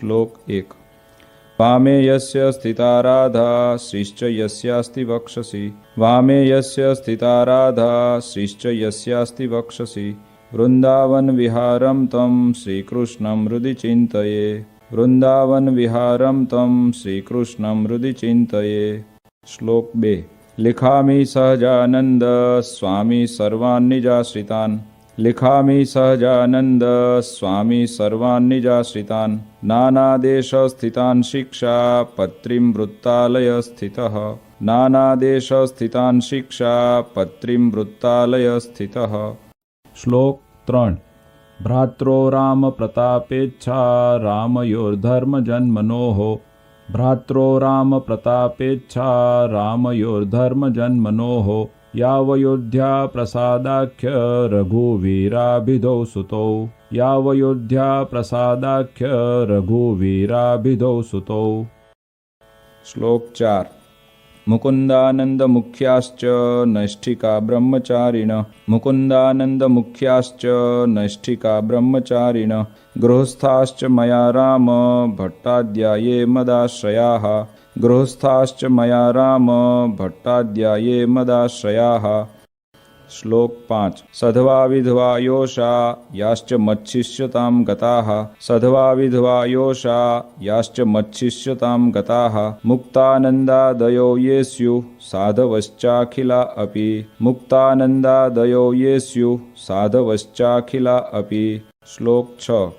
श्लोक 1। वामे यस्य स्थिता राधा श्रीश्च यस्यास्ति वक्षसि। वामे यस्य स्थिता राधा श्रीश्च यस्यास्ति वक्षसि। वृंदावन विहारं तं श्रीकृष्णं हृदि चिन्तये। वृंदावन विहारं तं श्रीकृष्णं हृदि चिन्तये। श्लोक 2। लिखामि सहजानंद स्वामी सर्वान् निजाश्रितान्। लिखामि सहजानंद स्वामी सर्वान् निजाश्रितान्। नानादेशस्थितान् शिक्षा पत्रीं वृत्तालय स्थितः। नानादेशस्थितान् शिक्षा पत्रीं वृत्तालय स्थितः। श्लोक 3। भ्रात्रो राम प्रतापेच्छा रामयोर्धर्म जन्मनोः। भ्रात्रो राम प्रतापेच्छा रामयोर्धर्म जन्मनोः। यावयोध्या प्रसादाख्य रघुवीराभिधौ सुतौ। यावयोध्या प्रसादाख्य रघुवीराभिधौ सुतौ। श्लोक 4। मुकुंदानंद मुख्याश्च नैष्ठिका ब्रह्मचारिण। मुकुंदानंद मुख्याश्च नैष्ठिका ब्रह्मचारिण। गृहस्थाश्च मया राम भट्टाध्याये मदाश्रयाः। गृहस्थाश्च मया राम भट्टाध्याये मदाश्रयाः। श्लोक 5। सधवा विधवा योषा याश्च मच्छिष्यतां गताः। सधवा विधवा योषा याश्च मच्छिष्यतां गताः। मुक्तानन्दादयो ये स्युः साधवश्चाखिला अपि। मुक्तानन्दादयो ये स्युः साधवश्चाखिला अपि। श्लोक 6।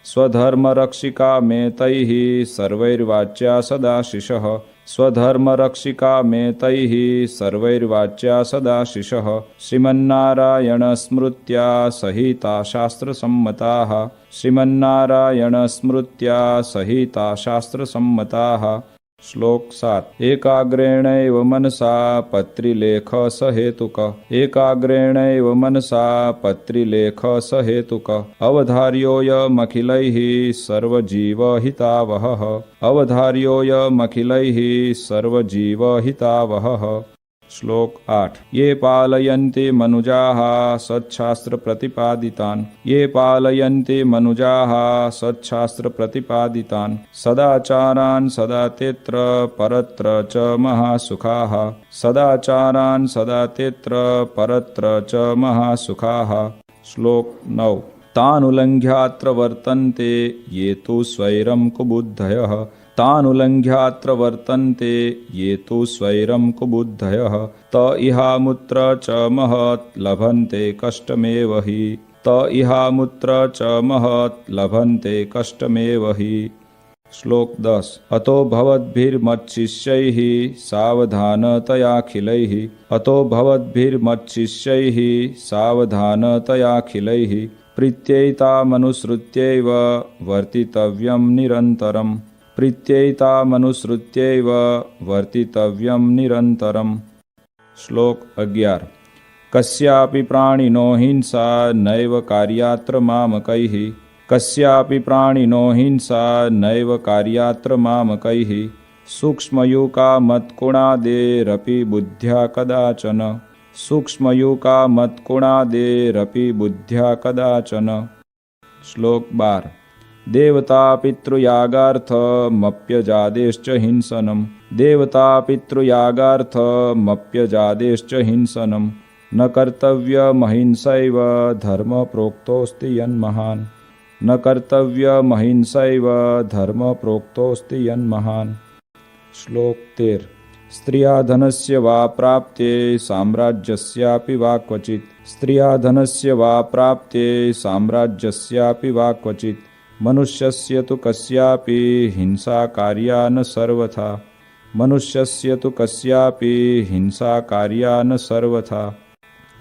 स्वधर्मरक्षिका मे तैः सर्वैर्वाच्या सदाशिषः। स्वधर्मरक्षिका मे तैः सर्वैर्वाच्या सदाशिषः। श्रीमन्नारायणस्मृत्या सहिता शास्त्रसम्मताः। श्रीमन्नारायणस्मृत्या सहिता शास्त्रसम्मताः। श्लोक 7। एकाग्रेणैव मनसा पत्रिलेख सहेतुक। एकाग्रेणैव मनसा पत्रिलेख सहेतुक। अवधार्योऽयमखिलैः सर्वजीवहितावहः। अवधार्योऽयमखिलैः सर्वजीवहितावहः। श्लोक 8। ये पालयन्ति मनुजाः सच्छास्त्र प्रतिपादितान्। ये पालयन्ति मनुजाः सच्छास्त्र प्रतिपादितान्। सदाचारान् सदा तेत्र परत्र च महासुखाः। सदाचारान् सदा तेत्र परत्र च महासुखाः। श्लोक 9। तानुलङ्घ्यात्र वर्तन्ते ये तु स्वैरं कुबुद्धयः। तानुलङ्घ्यात्र वर्तन्ते ये तु स्वैरं कुबुद्धयः। त इहामुत्र च महत् लभन्ते कष्टमेव हि। त इहामुत्र च महत् लभन्ते कष्टमेव हि। श्लोक 10। अतो भवद्भिर्मच्छिष्यैः सावधानतयाखिलैः। अतो भवद्भिर्मच्छिष्यैः सावधानतयाखिलैः। प्रीत्यैतामनुसृत्यैव वर्तितव्यं निरन्तरम्। प्रीत्यैतामनुसृत्यैव वर्तितव्यं निरन्तरम्। श्लोक 11। कस्यापि प्राणिनो हिंसा नैव कार्यात्र मामकैः। कस्यापि प्राणिनो हिंसा नैव कार्यात्र मामकैः। सूक्ष्मयूका मत्कुणादेरपि बुद्ध्या कदाचन। सूक्ष्मयूका मत्कुणादेरपि बुद्ध्या कदाचन। श्लोक 12। देवता पितृयागार्थमप्यजादेश्च हिंसनम्। देवता पितृयागार्थमप्यजादेश्च हिंसनम्। न कर्तव्यमहिंसैव धर्म प्रोक्तोऽस्ति यन्महान्। न कर्तव्यमहिंसैव धर्म प्रोक्तोऽस्ति यन्महान्। श्लोक 13। स्त्रिया धनस्य वा प्राप्ते साम्राज्यस्यापि वा क्वचित्। स्त्रिया धनस्य वा प्राप्ते साम्राज्यस्यापि वा क्वचित्। मनुष्यस्य तु कस्यापि हिंसा कार्या न सर्वथा। मनुष्यस्य तु कस्यापि हिंसा कार्या न सर्वथा।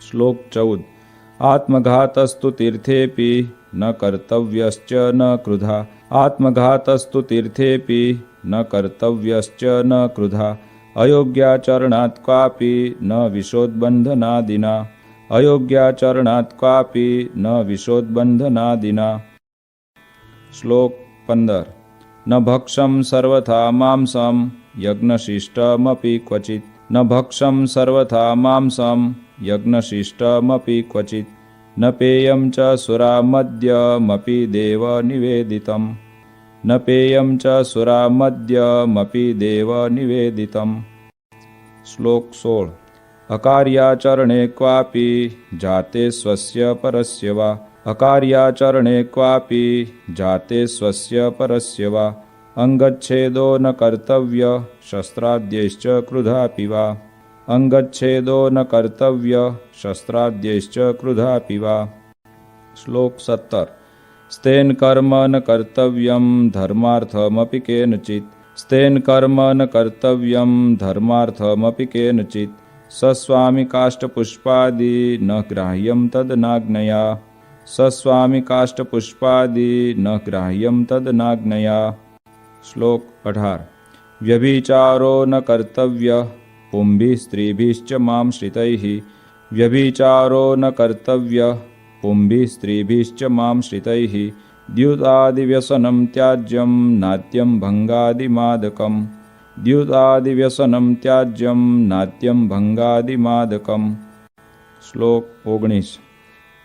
श्लोक 14। आत्मघातस्तु तीर्थेऽपि न कर्तव्यश्च न क्रुधा। आत्मघातस्तु तीर्थेऽपि न कर्तव्यश्च न क्रुधा। अयोग्याचरणात् क्वापि न विशोद्बन्धनादिना। अयोग्याचरणात् क्वापि न विशोद्बन्धनादिना। श्लोक 15। न भक्षं सर्वथा मांसं यज्ञशिष्टमपि क्वचित्। न भक्षं सर्वथा मांसं यज्ञशिष्टमपि क्वचित्। न पेयं च सुरामद्यमपि देव निवेदितम्। न पेयं च सुरामद्यमपि देवनिवेदितम्। श्लोक 16। अकार्याचरणे क्वापि जाते स्वस्य परस्य वा अकार्याचरणे क्वापि जाते स्वस्य परस्य वा अंगच्छेदो न कर्तव्य शस्त्राद्यैश्च क्रुधापि वा अंगच्छेदो न कर्तव्य शस्त्राद्यैश्च क्रुधापि वा। श्लोक 17। स्तेन कर्म न कर्तव्यं धर्मार्थमपि केनचित् स्तेन कर्म न कर्तव्यं धर्मार्थमपि केनचित् सस्वामि काष्ठपुष्पादि न ग्राह्यं तदनाज्ञया सस्वामि काष्ठपुष्पादि न ग्राह्यं तदनाज्ञया। श्लोक 18। व्यभिचारो न कर्तव्य पुंभिः स्त्रीभिश्च मां श्रितैः व्यभिचारो न कर्तव्य पुंभिः स्त्रीभिश्च मां श्रितैः द्युतादिव्यसनं त्याज्यं नात्यं भंगादिमादकम् द्युतादिव्यसनं त्याज्यं नात्यं भंगादिमादकम्। श्लोक 19।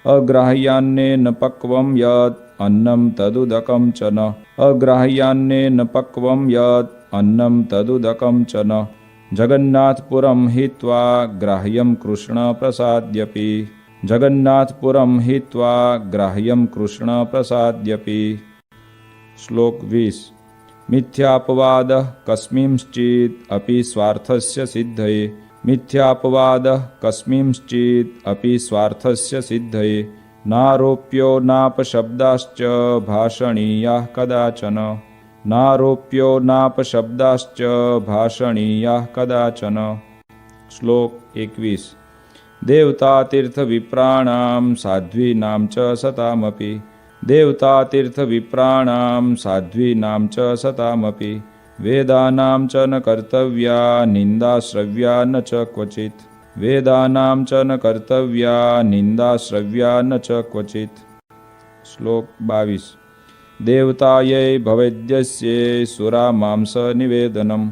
अग्राह्यान्नेन पक्वं यत् अन्नं तदुदकं च न अग्राह्यान्नेन पक्वं यत् अन्नं तदुदकं च न जगन्नाथपुरं हित्वा ग्राह्यं कृष्णप्रसाद्यपि जगन्नाथपुरं हित्वा ग्राह्यं कृष्णप्रसाद्यपि। श्लोक 20। मिथ्यापवादः कस्मिंश्चित् अपि स्वार्थस्य सिद्धये मिथ्यापवादः कस्मिंश्चित् अपि स्वार्थस्य सिद्धये नारोप्यो नापशब्दाश्च भाषणीयाः कदाचन नारोप्यो नापशब्दाश्च भाषणीयाः कदाचन। श्लोक 21। देवतातीर्थविप्राणां साध्वीनां च सतामपि देवतातीर्थविप्राणां साध्वीनां च सतामपि वेदानां च न कर्तव्या निन्दाश्रव्या न च क्वचित् वेदानां च न कर्तव्या निन्दाश्रव्या न च क्वचित्। श्लोक 22। देवतायै भवेद्यस्ये सुरामांसनिवेदनम्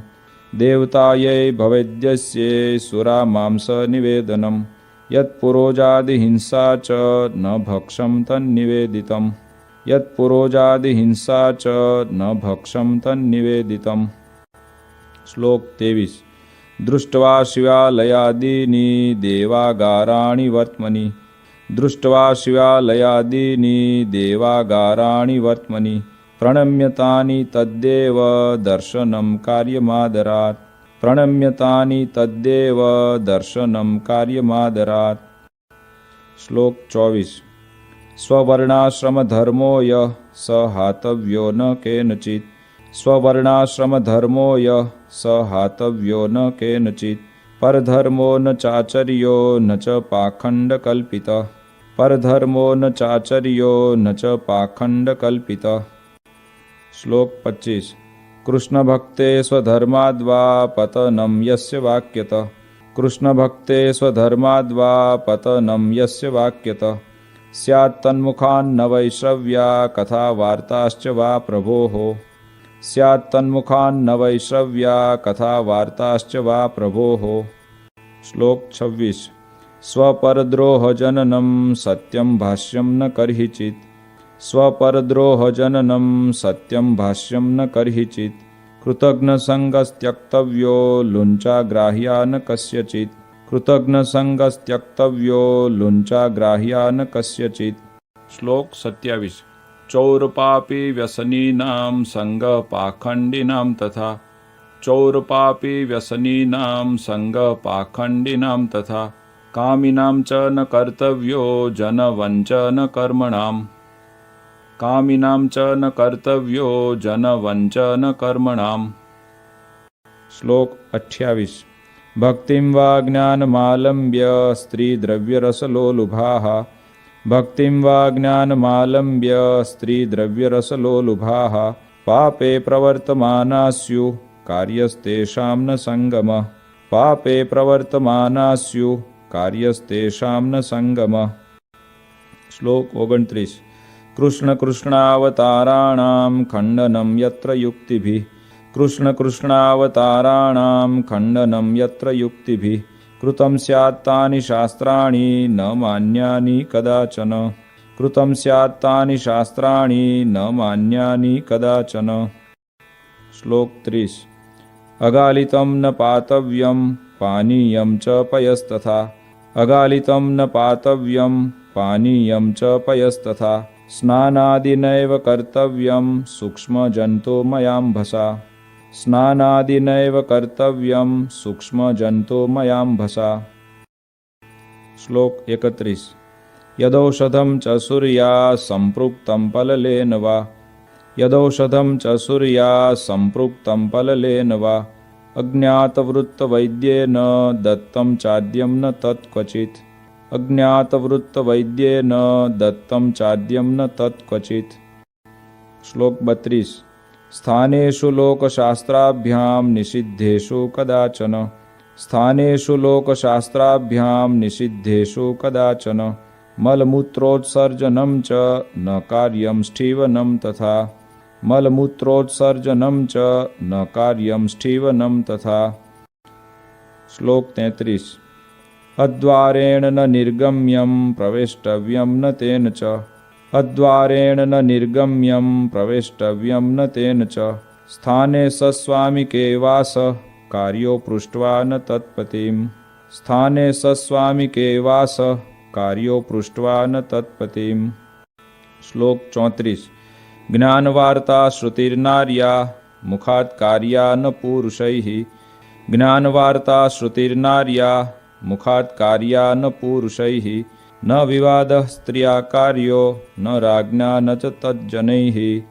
देवतायै भवेद्यस्ये सुरामांसनिवेदनम् यत्पुरोजादिहिंसा च न भक्षं तन्निवेदितम् यत्पुरोजादिहिंसा च न भक्षं तन्निवेदितम्। श्लोक 23। दृष्ट्वा शिवालयादीनि देवागाराणि वर्त्मनि दृष्ट्वा शिवालयादीनि देवागाराणि वर्त्मनि प्रणम्यतानि तद्देव दर्शनं कार्यमादरात् प्रणम्यतानि तद्देव दर्शनं कार्यमादरात्। श्लोक 24। स्ववर्णाश्रमधर्मो यः स हातव्यो न केनचित् स्ववर्णाश्रमधर्मो यः स हातव्यो न केनचित् परधर्मो न चाचर्यो न च पाखण्डकल्पितः परधर्मो न चाचर्यो न च पाखण्डकल्पितः। श्लोक 25। कृष्णभक्ते स्वधर्माद्वा पतनं यस्य वाक्यतः कृष्णभक्ते स्वधर्माद्वा पतनं यस्य वाक्यतः स्यात् तन्मुखान्न वैश्रव्या कथा वार्ताश्च वा प्रभोः स्यात् तन्मुखान्न वैश्रव्या कथा वार्ताश्च वा प्रभोः। श्लोक 26। स्वपरद्रोहजननं सत्यं भाष्यं न कर्हिचित् स्वपरद्रोहजननं सत्यं भाष्यं न कर्हिचित् कृतघ्नसङ्गस्त्यक्तव्यो लुञ्चाग्राह्या न कस्यचित् कृतघ्नसङ्गस्त्यक्तव्यो लुञ्चाग्राह्या न कस्यचित्। श्लोक 27। चौरपापी व्यसनीनां संगपाखण्डिनां तथा चौरपापी व्यसनीनां संगपाखण्डिनां तथा कामिनां च न कर्तव्यो जनवञ्चन कर्मणाम् कामिनां च न कर्तव्यो जनवञ्चन कर्मणाम्। श्लोक 28। भक्तिं वा ज्ञानमालम्ब्य स्त्रीद्रव्यरसलोलुभाः भक्तिं वा ज्ञानमालम्ब्य स्त्रीद्रव्यरसलोलुभाः पापे प्रवर्तमाना स्युः कार्यस्तेषां न सङ्गमः पापे प्रवर्तमाना स्युः कार्यस्तेषां न सङ्गमः। श्लोक 29। कृष्ण कृष्णावताराणां खण्डनं यत्र युक्तिभिः कृष्ण कृष्णावताराणां खण्डनं यत्र युक्तिभिः कृतं स्यात् तानि शास्त्राणि न मान्यानि कदाचन कृतं स्यात् तानि शास्त्राणि न मान्यानि कदाचन। श्लोक 30। अगालितं न पातव्यं पानीयं च पयस्तथा। अगालितं न पातव्यं पानीयं च पयस्तथा। स्नानादिनैव कर्तव्यं सूक्ष्मजन्तुमयाम्भसा। स्नानादिनैव कर्तव्यं सूक्ष्मजन्तुमयाम्भसा। श्लोक 31। यदौषधं च सूर्या सम्पृक्तं पललेन वा। यदौषधं च सूर्या सम्पृक्तं पललेन वा। अज्ञातवृत्तवैद्येन दत्तं चाद्यं न तत्क्वचित्। अज्ञातवृत्तवैद्येन दत्तं चाद्यं न तत्क्वचित्। श्लोक 32। स्थानेषु लोकशास्त्राभ्यां निषिद्धेषु कदाचन। स्थानेषु लोकशास्त्राभ्यां निषिद्धेषु कदाचन। मलमूत्रोत्सर्जनं च न कार्यं स्ठीवनं तथा। मलमूत्रोत्सर्जनं च न कार्यं स्ठीवनं तथा। श्लोक 33। अद्वारेण न निर्गम्यं प्रवेष्टव्यं न तेन च। अद्वारेण न निर्गम्यं प्रवेष्टव्यं न तेन च। स्थाने सस्वामिके वास कार्यो पृष्ट्वा न तत्पतिम्। स्थाने सस्वामिके वास कार्यो पृष्ट्वा न तत्पतिम्। श्लोक 34। ज्ञानवार्ता श्रुतिर्नार्या मुखात् कार्या न पुरुषैः। ज्ञानवार्ता श्रुतिर्नार्या मुखात् कार्या न पुरुषैः। न विवादः स्त्रिया कार्यो न राज्ञा न च तज्जनैः।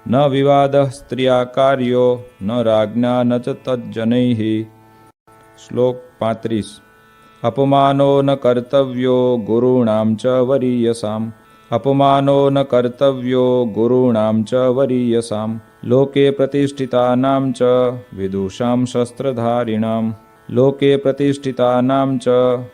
न विवादः स्त्रिया कार्यो न राज्ञा न च तज्जनैः। श्लोक 35। अपमानो न कर्तव्यो गुरूणां च वरीयसाम्। अपमानो न कर्तव्यो गुरूणां च वरीयसां। लोके प्रतिष्ठितानां च विदुषां शस्त्रधारिणां। लोके प्रतिष्ठितानां च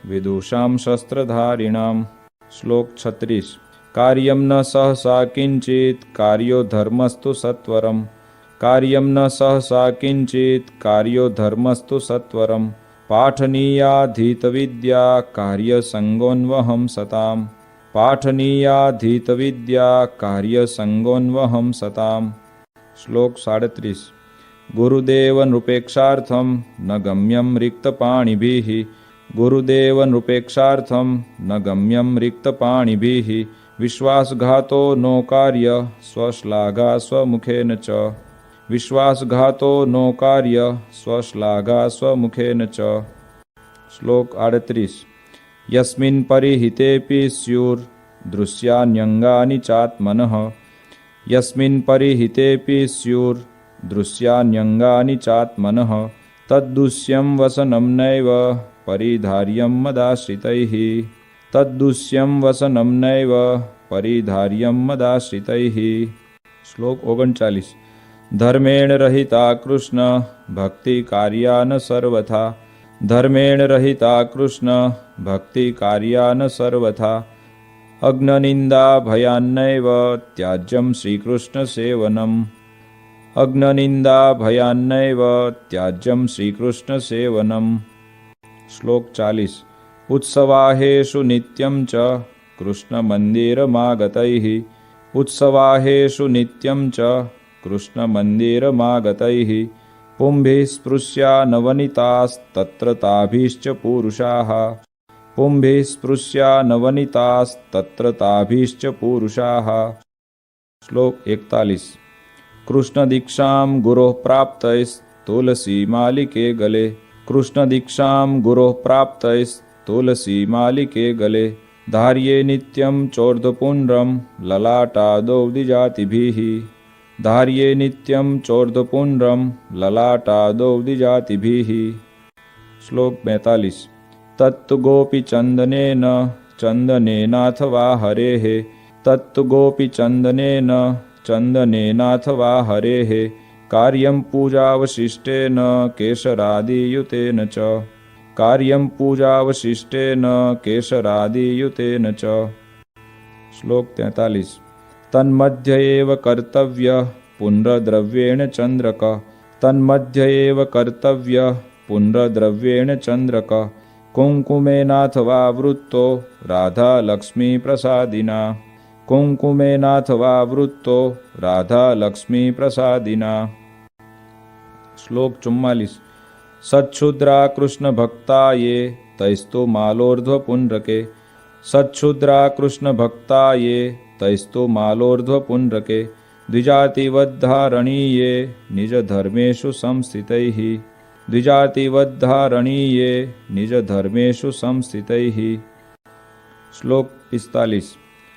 विदुषां शस्त्रधारिणां। श्लोक 36। कार्यं न सहसा किंचित् कार्यो धर्मस्तु सत्वरम्। कार्यं न सहसा किंचित् कार्यो धर्मस्तु सत्वरम्। पाठनीयाधीतविद्या कार्यसङ्गोन्वहं सताम्। पाठनीयाधीतविद्या कार्यसङ्गोन्वहं सताम्। श्लोक 37। गुरुदेव नृपेक्षार्थं न गम्यं रिक्तपाणिभिः। गुरुदेव नृपेक्षार्थं न गम्यं रिक्तपाणिभिः। विश्वासघातो नो कार्य स्वश्लाघा स्वमुखेन च। विश्वासघातो नो कार्य स्वश्लाघा स्वमुखेन च। श्लोक 38। यस्मिन् परिहितेऽपि स्युर्दृश्यान्यङ्गानि चात्मनः। यस्मिन् परिहितेऽपि स्युर्दृश्यान्यङ्गानि चात्मनः। तद्दुष्यं वसनं नैव परिधार्यं मदाश्रितैः। तद्दुष्यं वसनं नैव परिधार्यं मदाश्रितैः। श्लोक 39। धर्मेण रहिता कृष्ण भक्ति कार्या न सर्वथा। धर्मेण रहिता कृष्ण भक्ति कार्या न सर्वथा। अग्ननिंदा भयान्नैव त्याज्यं श्रीकृष्ण सेवनम्। अग्ननिंदा भयान्नैव त्याज्यं श्रीकृष्ण सेवनम्। श्लोक 40। उत्सवाहेषु नित्यं च कृष्णमन्दिरमागतैः। उत्सवाहेषु नित्यं च कृष्णमन्दिरमागतैः। पुंभिः स्पृश्या नवनीतास्तत्र ताभिश्च पुरुषाः। पुंभिः स्पृश्या नवनीतास्तत्र ताभिश्च पुरुषाः। श्लोक 41। कृष्णदीक्षां गुरोः प्राप्तैस्तुलसीमालिके गले। कृष्णदीक्षां गुरोः प्राप्तैस्तुलसीमालिके गले। धार्ये नित्यं चोर्ध्वपुण्ड्रं ललाटादौ द्विजातिभिः। धार्ये नित्यं चोर्ध्वपुण्ड्रं ललाटादौ द्विजातिभिः। श्लोक 42। तत्तु गोपीचन्दनेन चन्दनेनाथवा हरेः। तत्तु गोपीचन्दनेन चन्दनेनाथवा हरेः। कार्यं पूजावशिष्टेन केशरादियुतेन च। कार्यं पूजावशिष्टेन केशरादियुतेन च। श्लोक 43। तन्मध्य एव कर्तव्यः पुण्ड्रद्रव्येण चन्द्रक। तन्मध्य एव कर्तव्यः पुण्ड्रद्रव्येण चन्द्रक। कुङ्कुमेनाथवा वृत्तो राधा लक्ष्मी प्रसादिना। कुङ्कुमेनाथवा वृत्तो राधा लक्ष्मी प्रसादिना। श्लोक 44। सच्छुद्रा कृष्ण भक्ता ये तैस्तु मालोर्ध्व पुण्ड्रके। सच्छुद्रा कृष्ण भक्ता ये तैस्तु मालोर्ध्व पुण्ड्रके। द्विजातिवद्धारणीये निज धर्मेषु संस्थितैः। द्विजातिवद्धारणीये निज धर्मेषु संस्थितैः। श्लोक 45।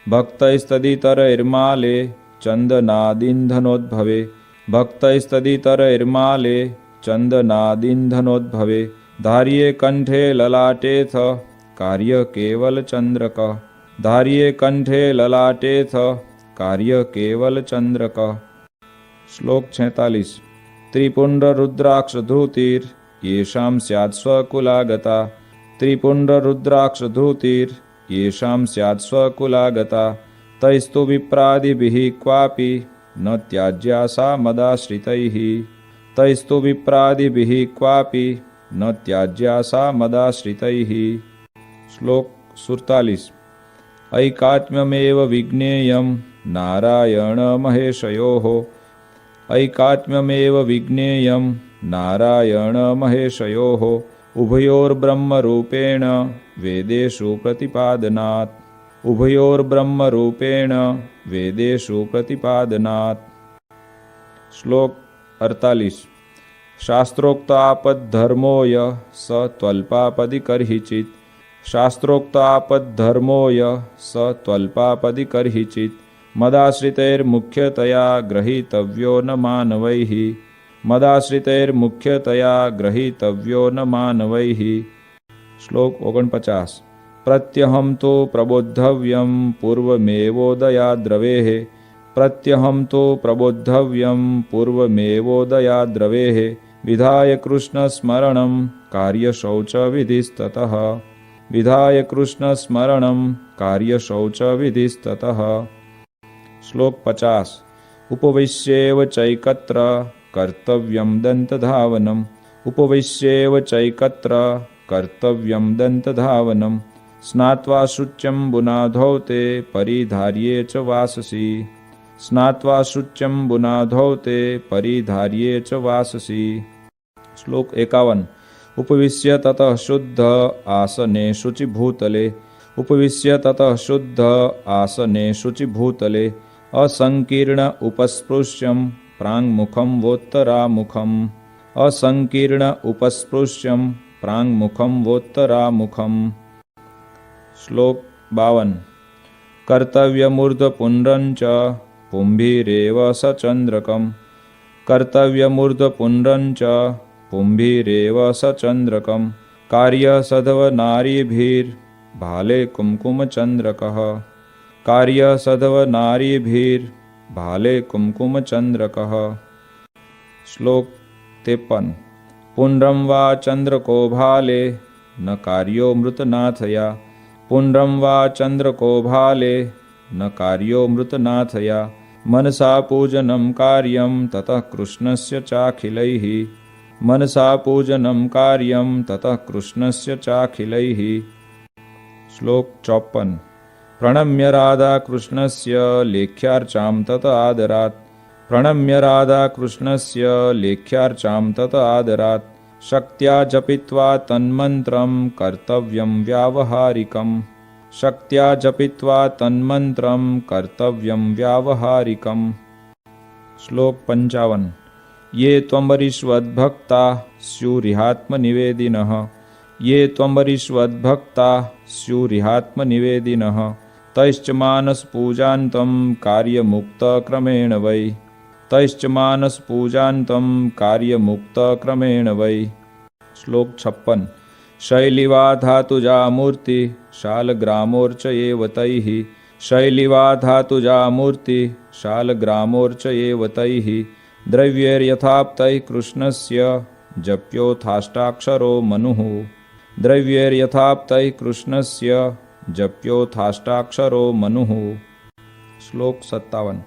भक्तैस्तदितरैर्माले चन्दनादिन्धनोद्भवे। भक्तैस्तदितरैर्माले चन्दनादिन्धनोद्भवे। धार्ये कंठे ललाटेथ कार्य केवल चंद्रक। धार्ये कंठे ललाटेथ कार्य केवल चंद्रक। श्लोक 46। त्रिपुंड्र रुद्राक्ष धृतिर येषां स्यात् स्वकुलागता। त्रिपुंड्र रुद्राक्ष धृतिर येषां स्यात् स्वकुलागता। तैस्तु विप्रादिभिः क्वापि न त्याज्या सा मदाश्रितैः। तैस्तु विप्रादिभिः क्वापि न त्याज्या सा मदाश्रितैः। श्लोक 47। ऐकात्म्यमेव विज्ञेयं नारायण महेशयोः। ऐकात्म्यमेव विज्ञेयं नारायण महेशयोः। उभयोर्ब्रह्मरूपेण वेदेषु प्रतिपादनात्। उभयोर्ब्रह्मरूपेण वेदेषु प्रतिपादनात्। श्लोक 48। शास्त्रोक्तापद्धर्मो यः स त्वल्पापदिकर्हिचित्। शास्त्रोक्तापद्धर्मो यः स त्वल्पापदिकर्हिचित्। मदाश्रितैर्मुख्यतया ग्रहीतव्यो न मानवैः। मदाश्रितैर्मुख्यतया ग्रहीतव्यो न मानवैः। श्लोक 49। प्रत्यहं तो प्रबोद्धव्यं पूर्वमेवोदयाद्रवेः। प्रत्यहं तो प्रबोद्धव्यं पूर्वमेवोदयाद्रवेः। विधाय कृष्णस्मरणं कार्यशौचविधिस्ततः। विधाय कृष्णस्मरणं कार्यशौचविधिस्ततः। श्लोक 50। उपविश्येव चैकत्र कर्तव्यं दन्तधावनम्। उपविश्येव चैकत्र कर्तव्यं दन्तधावनम्। स्नात्वा शुच्यम्बुनाधौ ते परिधार्ये च वाससि। स्नात्वा शुच्यम्बुनाधौ ते परिधार्ये च वाससि। श्लोक 51। उपविश्य ततः शुद्ध आसने शुचिभूतले। उपविश्य ततः शुद्ध आसने शुचिभूतले। असंकीर्ण उपस्पृश्यं प्राङ्मुखं वोत्तरामुखम्। असंकीर्ण उपस्पृश्यं प्राङ्मुखं वोत्तरामुखम्। श्लोक 52। कर्तव्यमूर्ध्वपुण्ड्रं च पुंभिरेव सचन्द्रकम्। कर्तव्यमूर्ध्वपुण्ड्रं च पुंभिरेव सचन्द्रकम्। कार्यसधवनारीभिर्भाले कुङ्कुमचन्द्रकः। कार्यसधवनारीभिर्भाले कुङ्कुमचन्द्रकः। श्लोक 53। पुण्ड्रं वा चन्द्रको भाले न कार्यो मृतनाथया। पुण्ड्रं वा चन्द्रको भाले न कार्यो मृतनाथया। मनसा पूजनं कार्यं ततः कृष्णस्य चाखिलैः। मनसा पूजनं कार्यं ततः कृष्णस्य चाखिलैः। श्लोक 54। प्रणम्य राधा कृष्णस्य लेख्यार्चां तत आदरात्। प्रणम्य राधा कृष्णस्य लेख्यार्चां तत आदरात्। शक्त्या जपित्वा तन्मन्त्रं कर्तव्यं व्यावहारिकम्। शक्त्या जपित्वा तन्मन्त्रं कर्तव्यं व्यावहारिकम्। श्लोक 55। ये त्वम्बरीष्वद्भक्ता स्युरिहात्मनिवेदिनः। ये त्वम्बरीष्वद्भक्ता स्युरिहात्मनिवेदिनः। तैश्च मानसपूजान्तं कार्यमुक्तक्रमेण वै। तैश्च मानसपूजान्तं कार्यमुक्तक्रमेण वै। श्लोक 56। शैलिवा धातुजा मूर्ति शालग्रामोर्चयेव तैः। शैलिवा धातुजा मूर्ति शालग्रामोर्चयेव तैः। द्रव्यैर्यथाप्तैः कृष्णस्य जप्योथाष्टाक्षरो मनुः। द्रव्यैर्यथाप्तैः कृष्णस्य जप्योथाष्टाक्षरो मनुः। श्लोक 57।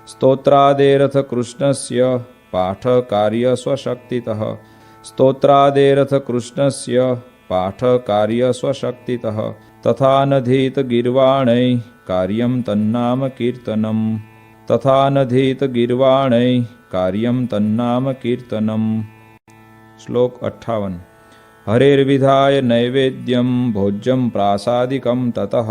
स्तोत्रादेरथ कृष्णस्य पाठकार्य स्वशक्तितः। स्तोत्रादेरथ कृष्णस्य पाठकार्य स्वशक्तितः तथा नधीत गीर्वाणैः कार्यं तन्नाम कीर्तनम् तथा नधीत गीर्वाणैः कार्यं तन्नाम कीर्तनम्। श्लोक 58। हरेर्विधाय नैवेद्यं भोज्यं प्रासादिकं ततः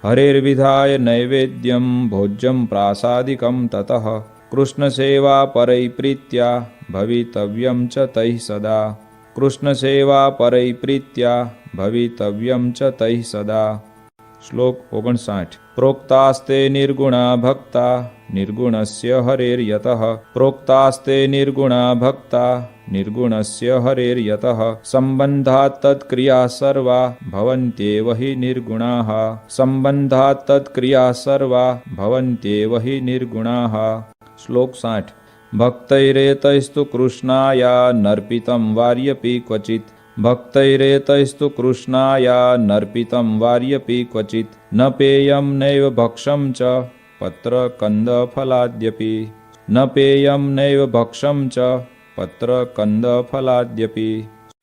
हरेर्विधाय नैवेद्यं भोज्यं प्रासादिकं ततः कृष्णसेवा परैप्रीत्या भवितव्यं च तैः सदा कृष्णसेवा परैप्रीत्या भवितव्यं च तैः सदा। श्लोक 59। प्रोक्तास्ते निर्गुणा भक्ता निर्गुणस्य हरेर्यतः प्रोक्तास्ते निर्गुणा भक्ता निर्गुणस्य हरेर्यतः सम्बन्धात् तत्क्रियाः सर्वा भवन्त्येव हि निर्गुणाः सम्बन्धात् तत्क्रियाः सर्वा भवन्त्येव हि निर्गुणाः। श्लोक 60। भक्तैरेतैस्तु कृष्णाया नर्पितं वार्यपि क्वचित् भक्तैरेतैस्तु कृष्णाया नर्पितं वार्यपि क्वचित् न पेयं नैव भक्षं च पत्रकन्दफलाद्यपि न पेयं नैव भक्षं च पत्रकन्दफलाद्यपि।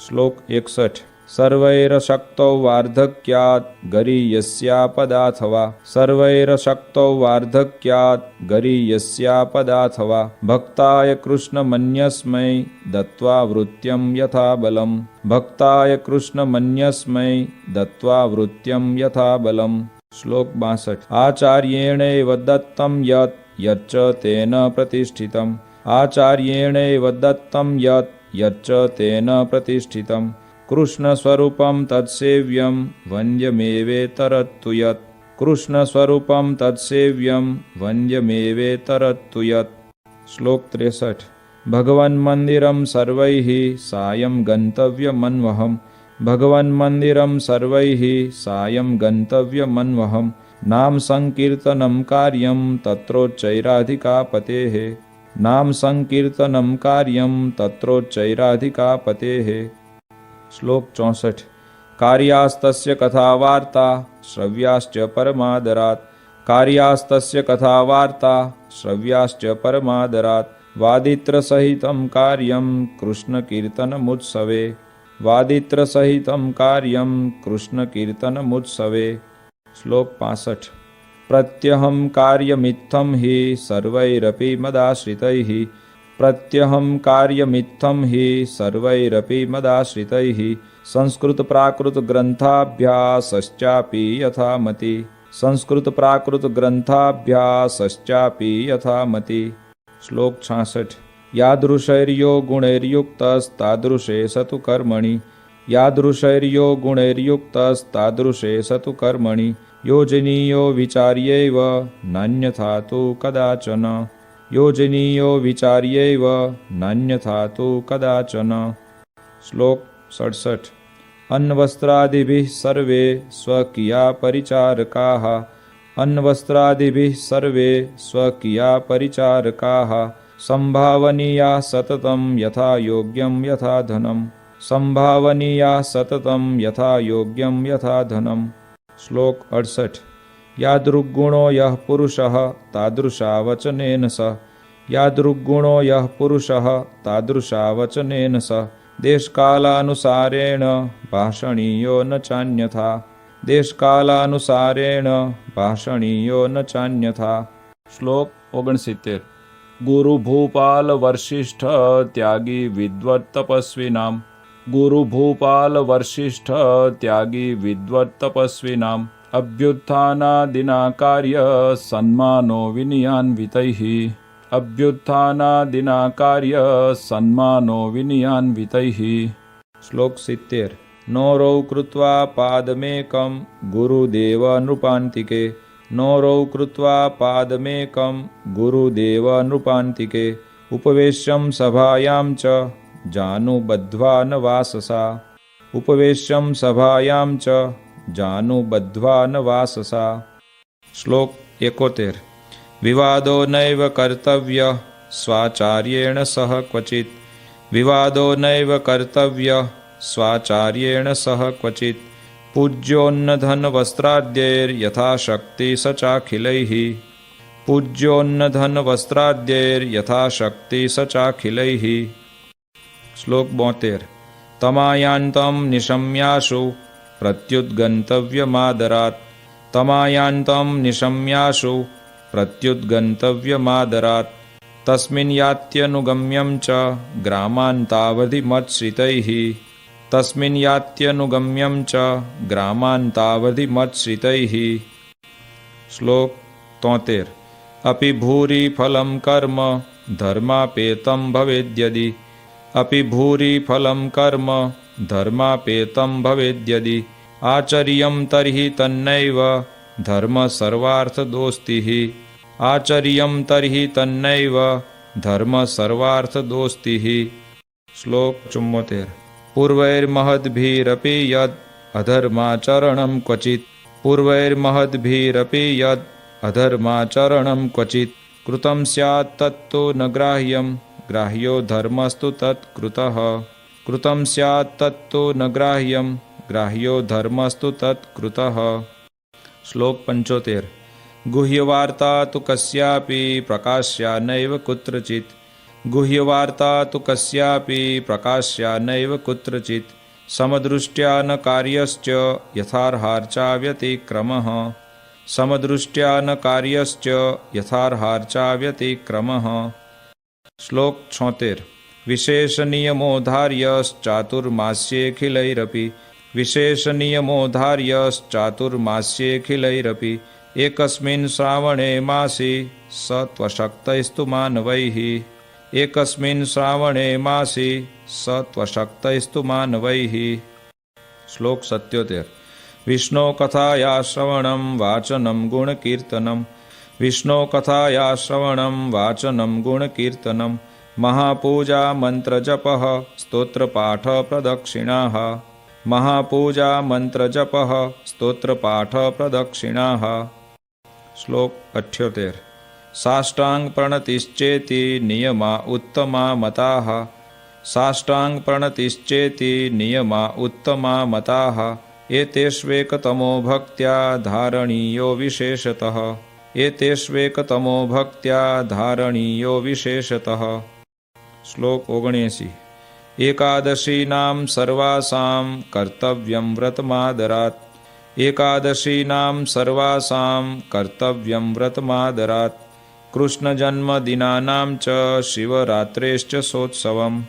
श्लोक 61। सर्वैरशक्तौ वार्धक्यात् गरीयस्यापदाथवा सर्वैरशक्तौ वार्धक्यात् गरीयस्यापदाथवा भक्ताय कृष्णमन्यस्मै दत्त्वा वृत्यं यथा बलम् भक्ताय कृष्णमन्यस्मै दत्त्वा वृत्यं यथा बलम्। श्लोक 62। आचार्येणैव दत्तं यत् यच्च तेन प्रतिष्ठितम् आचार्येणैव दत्तं यत् यच्च तेन प्रतिष्ठितम् कृष्णस्वरूपं तत्सेव्यं वन्द्यमेवेतरत्तु यत् कृष्णस्वरूपं तत्सेव्यं वन्द्यमेवेतरत्तु यत्। श्लोक 63। भगवन्मन्दिरं सर्वैः सायं गन्तव्यमन्वहम् भगवन्मन्दिरं सर्वैः सायं गन्तव्यमन्वहम् नाम संकीर्तनं कार्यं तत्रोच्चैराधिकापतेः नाम संकीर्तनं कार्यं तत्रोच्चैराधिकापतेः। श्लोक 64। कार्यास्तस्य कथावार्ता श्रव्याश्च परमादरात् कार्यास्तस्य कथावार्ता श्रव्याश्च परमादरात् वादित्रसहितं कार्यं कृष्णकीर्तनमुत्सवे वादित्रसहितं कार्यं कृष्णकीर्तनमुत्सवे। श्लोक 65। प्रत्यहं कार्यमित्थं हि सर्वैरपि मदाश्रितैः प्रत्यहं कार्यमित्थं हि सर्वैरपि मदाश्रितैः संस्कृतप्राकृतग्रन्थाभ्यासश्चापि यथामति संस्कृतप्राकृतग्रन्थाभ्यासश्चापि यथामति। श्लोक 66। यादृशैर्यो गुणैर्युक्तस्तादृशे स तु कर्मणि यादृशैर्यो गुणैर्युक्तस्तादृशे स तु कर्मणि योजनीयो विचार्यैव नान्यथा तु कदाचन योजनीयो विचार्यैव नान्यथा तु कदाचन। श्लोक 67। अन्नवस्त्रादिभिः सर्वे स्वकीया परिचारकाः अन्नवस्त्रादिभिः सर्वे स्वकीया परिचारकाः संभावनीयाः सततं यथा योग्यं यथा धनं संभावनीयाः सततं यथा योग्यं यथा धनं। श्लोक 68। यादृग्गुणो यः पुरुषः तादृशावचनेन स यादृग्गुणो यः पुरुषः तादृशावचनेन स देशकालानुसारेण भाषणीयो न चान्यथा देशकालानुसारेण भाषणीयो न चान्यथा। श्लोक 69। गुरुभूपाल वशिष्ठ त्यागी विद्वत् तपस्विनाम् गुरुभूपाल वशिष्ठ त्यागी विद्वत् तपस्विनाम् अभ्युत्थानादिना कार्य सन्मानो विनयान्वितैः अभ्युत्थानादिना कार्य सन्मानो विनयान्वितैः। श्लोक 70। नोरौ कृत्वा पादमेकं गुरुदेव नृपान्तिके नोरौ कृत्वा पादमेकं गुरुदेव नृपान्तिके उपवेश्यं सभायां च जानुबद्ध्वा न वाससा उपवेश्यं सभायां च जानुबद्ध्वा न वाससा। श्लोक 71। विवादो नैव कर्तव्य स्वाचार्येण सह क्वचित् विवादो नैव कर्तव्य स्वाचार्येण सह क्वचित् पूज्योन्नधनवस्त्राद्यैर्यथाशक्ति स चाखिलैः पूज्योन्नधनवस्त्राद्यैर्यथाशक्ति स चाखिलैः। श्लोक 72। तमायान्तं निशम्याशु प्रत्युद्गन्तव्यमादरात् तमायान्तं निशम्याशु प्रत्युद्गन्तव्यमादरात् तस्मिन् यात्यनुगम्यं च ग्रामान्तावधिमत्श्रितैः तस्मिन् यात्यनुगम्यं च ग्रामान्तावधिमत्श्रितैः। श्लोक 73। अपि भूरि फलं कर्म धर्मापेतं भवेद्यदि अपि भूरि फलं कर्म धर्मापेतं भवेद्यदि आचर्यं तर्हि तन्नैव धर्म सर्वार्थदोस्तिः आचर्यं तर्हि तन्नैव धर्म सर्वार्थदोस्तिः। श्लोक 74। पूर्वैर्महद्भिरपि यद् अधर्माचरणं क्वचित् पूर्वैर्महद्भिरपि यद् अधर्माचरणं क्वचित् कृतं स्यात् तत्तु न ग्राह्यं ग्राह्यो धर्मस्तु तत्कृतः कृतं स्यात् तत्तु न ग्राह्यं ग्राह्यो धर्मस्तु तत्कृतः। श्लोक 75। गुह्यवार्ता तु कस्यापि प्रकाश्या नैव कुत्रचित् गुह्यवार्ता तु कस्यापि प्रकाश्या नैव कुत्रचित् समदृष्ट्या न कार्यश्च यथार्हार्चा व्यतिक्रमः समदृष्ट्या न कार्यश्च यथार्हार्चा व्यतिक्रमः। श्लोक 76। विशेषनियमोधार्यश्चातुर्मास्येऽखिलैरपि विशेषनियमोधार्यश्चातुर्मास्येऽखिलैरपि एकस्मिन् श्रावणे मासि स त्वशक्तैस्तु मानवैः एकस्मिन् श्रावणे मासि स त्वशक्तैस्तु मानवैः। श्लोक 77। विष्णो कथाया श्रवणं वाचनं गुणकीर्तनं विष्णो कथाया श्रवणं वाचनं गुणकीर्तनं महापूजा मंत्रजपः स्तोत्रपाठ प्रदक्षिणाः महापूजा मंत्रजपः स्तोत्रपाठ प्रदक्षिणाः। श्लोक 78। साष्टांग प्रणतिश्चेति नियमा उत्तमा मताः साष्टांग प्रणतिश्चेति नियमा उत्तमा मताः एतेष्वेकतमो भक्त्या धारणीयो विशेषतः एतेष्वेकतमो भक्त्या धारणीयो विशेषतः। श्लोक 79। एकादशीनां सर्वासां कर्तव्यं व्रतमादरात् एकादशीनां सर्वासां कर्तव्यं व्रतमादरात् कृष्णजन्मदिनानां च शिवरात्रेश्च सोत्सवम्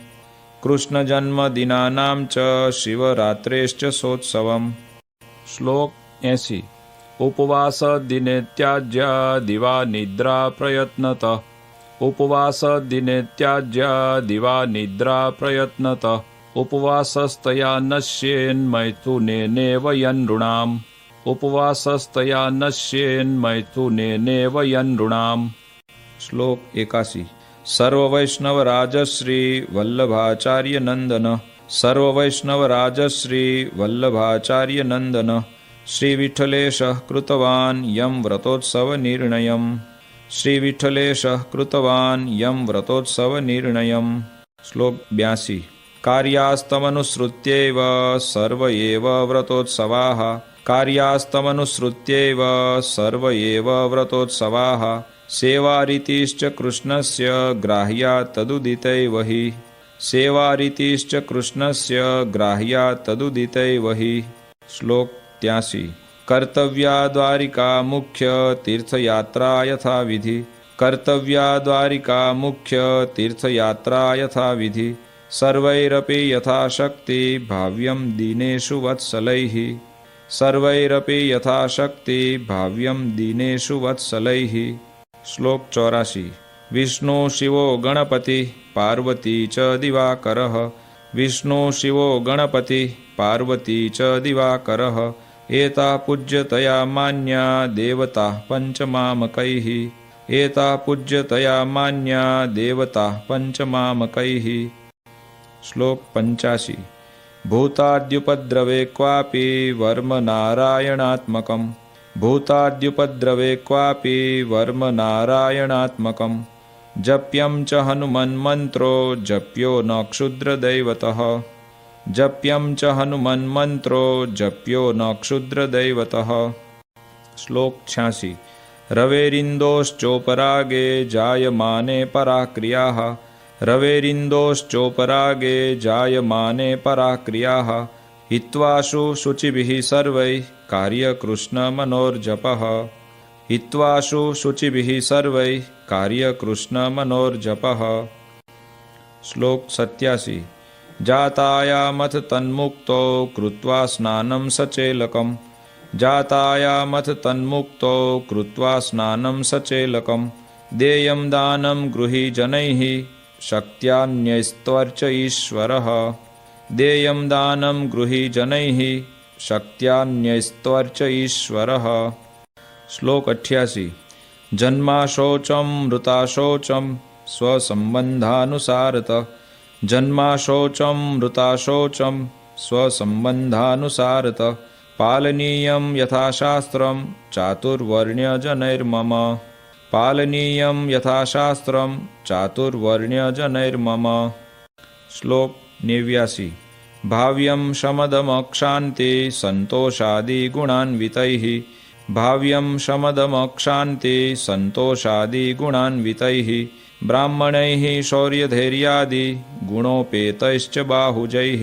कृष्णजन्मदिनानां च शिवरात्रेश्च सोत्सवम्। श्लोक 80। उपवास दिने त्याज्या दिवा निद्रा प्रयत्नतः उपवास दिने त्याज्या दिवा निद्रा प्रयत्नतः उपवासस्तया नश्येन्मैथुनेनेव यनृणाम् उपवासस्तया नश्येन्मैथुनेनेव यनृणाम्। श्लोक 81। सर्ववैष्णवराजश्री वल्लभाचार्य नंदन सर्ववैष्णवराजश्री वल्लभाचार्य नंदन श्रीविठ्ठलेशः कृतवान् यं व्रतोत्सवनिर्णयम् श्रीविठ्ठलेशः कृतवान् यं व्रतोत्सवनिर्णयम्। श्लोक 82। कार्यास्तमनुसृत्यैव सर्व एव व्रतोत्सवाः कार्यास्तमनुसृत्यैव सर्व एव व्रतोत्सवाः सेवारीतिश्च कृष्णस्य ग्राह्या तदुदितैव हि सेवारीतिश्च कृष्णस्य ग्राह्या तदुदितैव हि। श्लोक 83। कर्तव्या द्वारिका मुख्य तीर्थयात्रा यथा विधि कर्तव्या द्वारिका मुख्य तीर्थयात्रा यथा विधि सर्वैरपि यथाशक्ति भाव्यं दीनेषु वत्सलैः सर्वैरपि यथाशक्ति भाव्यं दीनेषु वत्सलैः। श्लोक 84। विष्णु शिवो गणपति पार्वती च दिवाकरः विष्णु शिवो गणपति पार्वती च दिवाकरः एता पूज्यतया मान्या देवता पंचमामकैः एता पूज्यतया मान्या देवता पंचमामकैः। श्लोक 85। भूताद्युपद्रवे क्वापि वर्म नारायणात्मकम् भूताद्युपद्रवे क्वापि वर्म नारायणात्मकम् जप्यं च हनुमन्मन्त्रो जप्यो न क्षुद्रदैवतः जप्यं च हनुमन्मन्त्रो जप्यो न क्षुद्रदैवतः। श्लोक 86। रवेरिन्दोश्चोपरागे जायमाने पराक्रियाः रवेरिन्दोश्चोपरागे जायमाने पराक्रियाः हित्वाशु शुचिभिः सर्वैः कार्यकृष्णमनोर्जपः हित्वाशु शुचिभिः सर्वैः कार्यकृष्णमनोर्जपः। श्लोक 87। जातायामथ तन्मुक्तो कृत्वा स्नानं सचेलकम् जातायामथ तन्मुक्तो कृत्वा स्नानं सचेलकम् देयं दानं गृही जनैः शक्त्यान्यस्त्वर्च ईश्वरः देयं दानं गृही जनैः शक्त्यान्यस्त्वर्च ईश्वरः। श्लोक 88। जन्माशोचं मृताशोचं स्वसंबंधानुसारतः जन्माशोचं मृताशोचं स्वसंबंधानुसारतः पालनीयं यथाशास्त्रं चातुर्वर्ण्यजनैर्मम पालनीयं यथाशास्त्रं चातुर्वर्ण्यजनैर्मम। श्लोक 89। भाव्यं शमदमक्षान्ते सन्तोषादिगुणान्वितैः भाव्यं शमदमक्षान्ते सन्तोषादिगुणान्वितैः ब्राह्मणैः शौर्यधैर्यादि गुणोपेतैश्च बाहुजैः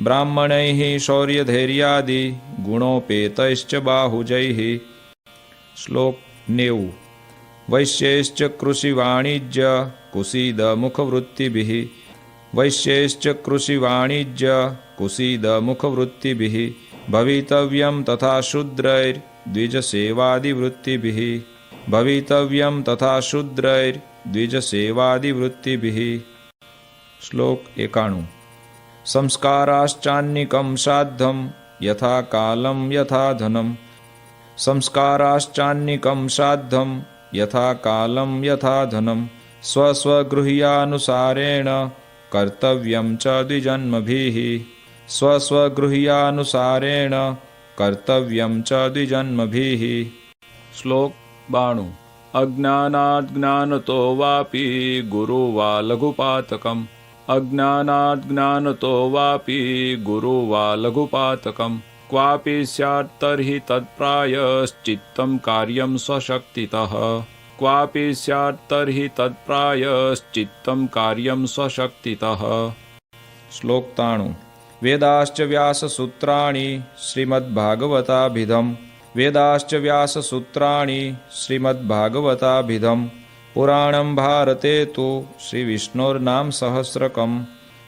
ब्राह्मणैः शौर्यधैर्यादि गुणोपेतैश्च बाहुजैः। श्लोक 90। वैश्यैश्च कृषिवाणिज्य कुसीदमुखवृत्तिभिः वैश्यैश्च कृषिवाणिज्य कुसीदमुखवृत्तिभिः भवितव्यं तथा शूद्रैर्द्विजसेवादिवृत्तिभिः भवितव्यं तथा शूद्रैर्द्विजसेवादिवृत्तिभिः। श्लोक 91। संस्काराश्चान्निकं साद्धं यथा कालं यथा धनं संस्काराश्चान्निकं साद्धं यथा कालं यथा धनं स्वस्वगृह्यानुसारेण कर्तव्यं च द्विजन्मभिः स्वस्वगृह्यानुसारेण कर्तव्यं च द्विजन्मभिः। श्लोक 92। अज्ञानात् ज्ञानतो वापि गुरु वा लघुपातकम् अज्ञानात् ज्ञानतो वापि गुरु वा लघुपातकम् क्वापि स्यात् तर्हि तत्प्रायश्चित्तं कार्यं स्वशक्तितः क्वापि स्यात् तर्हि तत्प्रायश्चित्तं कार्यं स्वशक्तितः। श्लोक 93। वेदाश्च व्याससूत्राणि श्रीमद्भागवताभिधम् वेदाश्च व्याससूत्राणि श्रीमद्भागवताभिधम् पुराणं भारते तु श्रीविष्णोर्नाम सहस्रकम्